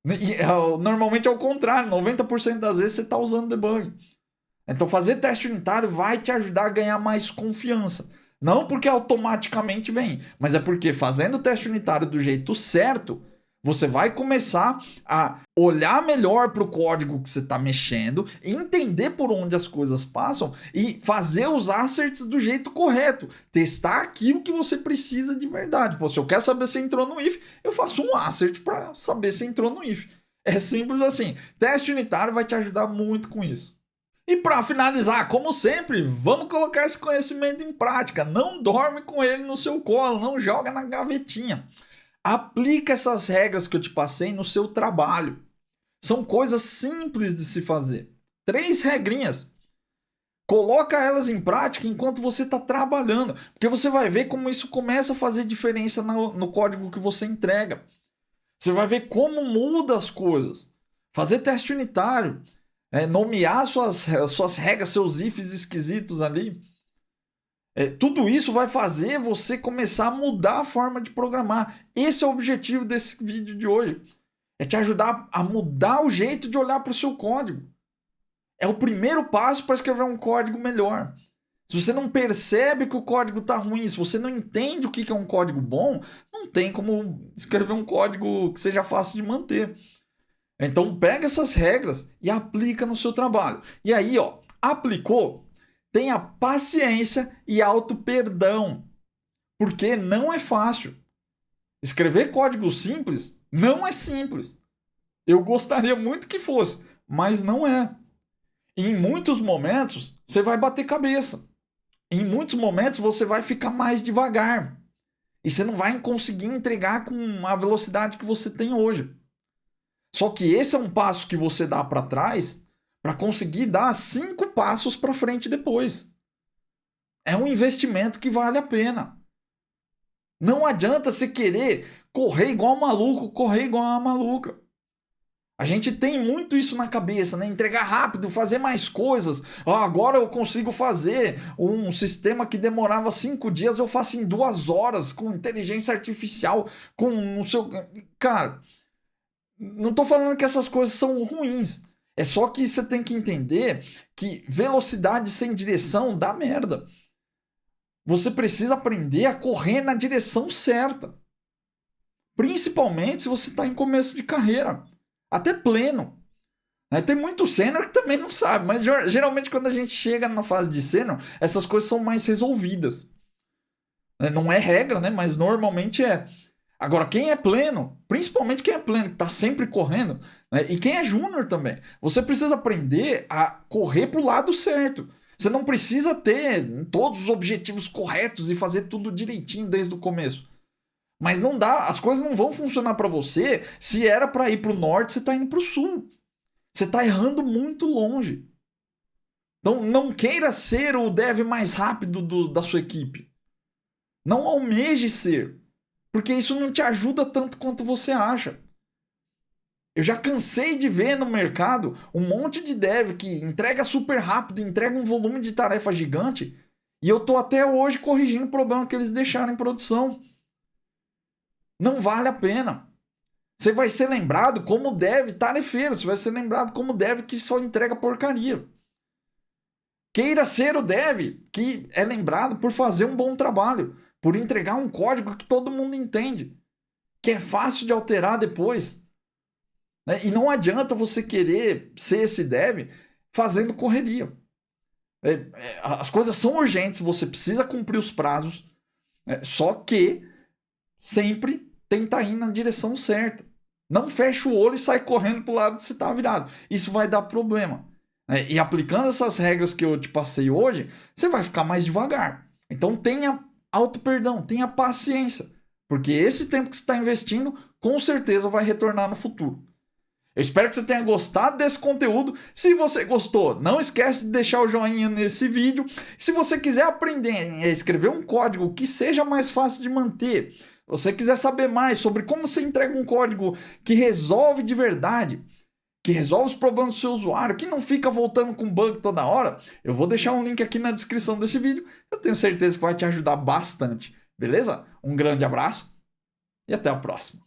E, normalmente é o contrário, 90% das vezes você está usando debug. Então fazer teste unitário vai te ajudar a ganhar mais confiança. Não porque automaticamente vem, mas é porque fazendo o teste unitário do jeito certo, você vai começar a olhar melhor para o código que você está mexendo, entender por onde as coisas passam e fazer os asserts do jeito correto. Testar aquilo que você precisa de verdade. Pô, se eu quero saber se entrou no if, eu faço um assert para saber se entrou no if. É simples assim. Teste unitário vai te ajudar muito com isso. E para finalizar, como sempre, vamos colocar esse conhecimento em prática. Não dorme com ele no seu colo, não joga na gavetinha. Aplica essas regras que eu te passei no seu trabalho. São coisas simples de se fazer. 3 regrinhas. Coloca elas em prática enquanto você está trabalhando, porque você vai ver como isso começa a fazer diferença no código que você entrega. Você vai ver como muda as coisas. Fazer teste unitário, nomear suas regras, seus ifs esquisitos ali. Tudo isso vai fazer você começar a mudar a forma de programar. Esse é o objetivo desse vídeo de hoje. É te ajudar a mudar o jeito de olhar para o seu código. É o primeiro passo para escrever um código melhor. Se você não percebe que o código está ruim, se você não entende o que é um código bom, não tem como escrever um código que seja fácil de manter. Então pega essas regras e aplica no seu trabalho. E aí, aplicou, tenha paciência e auto-perdão. Porque não é fácil. Escrever código simples não é simples. Eu gostaria muito que fosse, mas não é. E em muitos momentos, você vai bater cabeça. Em muitos momentos, você vai ficar mais devagar. E você não vai conseguir entregar com a velocidade que você tem hoje. Só que esse é um passo que você dá para trás para conseguir dar 5 passos para frente depois. É um investimento que vale a pena. Não adianta você querer correr igual um maluco, correr igual uma maluca. A gente tem muito isso na cabeça, né? Entregar rápido, fazer mais coisas. Agora eu consigo fazer um sistema que demorava 5 dias, eu faço em 2 horas, com inteligência artificial, com no seu... Cara, não tô falando que essas coisas são ruins. É só que você tem que entender que velocidade sem direção dá merda. Você precisa aprender a correr na direção certa. Principalmente se você está em começo de carreira. Até pleno. Tem muito sênior que também não sabe, mas geralmente quando a gente chega na fase de sênior, essas coisas são mais resolvidas. Não é regra, né? Mas normalmente é. Agora, quem é pleno, principalmente quem é pleno, que está sempre correndo, né? E quem é júnior também, você precisa aprender a correr para o lado certo. Você não precisa ter todos os objetivos corretos e fazer tudo direitinho desde o começo. Mas não dá, as coisas não vão funcionar para você se era para ir para o norte, você está indo para o sul. Você está errando muito longe. Então não queira ser o dev mais rápido da sua equipe. Não almeje ser. Porque isso não te ajuda tanto quanto você acha. Eu já cansei de ver no mercado um monte de dev que entrega super rápido, entrega um volume de tarefa gigante, e eu tô até hoje corrigindo o problema que eles deixaram em produção. Não vale a pena. Você vai ser lembrado como dev tarefeiro, você vai ser lembrado como dev que só entrega porcaria. Queira ser o dev que é lembrado por fazer um bom trabalho, por entregar um código que todo mundo entende, que é fácil de alterar depois. Né? E não adianta você querer ser esse dev fazendo correria. As coisas são urgentes, você precisa cumprir os prazos, só que sempre tenta ir na direção certa. Não fecha o olho e sai correndo para o lado que você está virado. Isso vai dar problema. E aplicando essas regras que eu te passei hoje, você vai ficar mais devagar. Então tenha auto-perdão, tenha paciência. Porque esse tempo que você está investindo, com certeza vai retornar no futuro. Eu espero que você tenha gostado desse conteúdo. Se você gostou, não esquece de deixar o joinha nesse vídeo. Se você quiser aprender a escrever um código que seja mais fácil de manter, se você quiser saber mais sobre como você entrega um código que resolve de verdade, que resolve os problemas do seu usuário, que não fica voltando com bug toda hora, eu vou deixar um link aqui na descrição desse vídeo. Eu tenho certeza que vai te ajudar bastante. Beleza? Um grande abraço e até a próxima.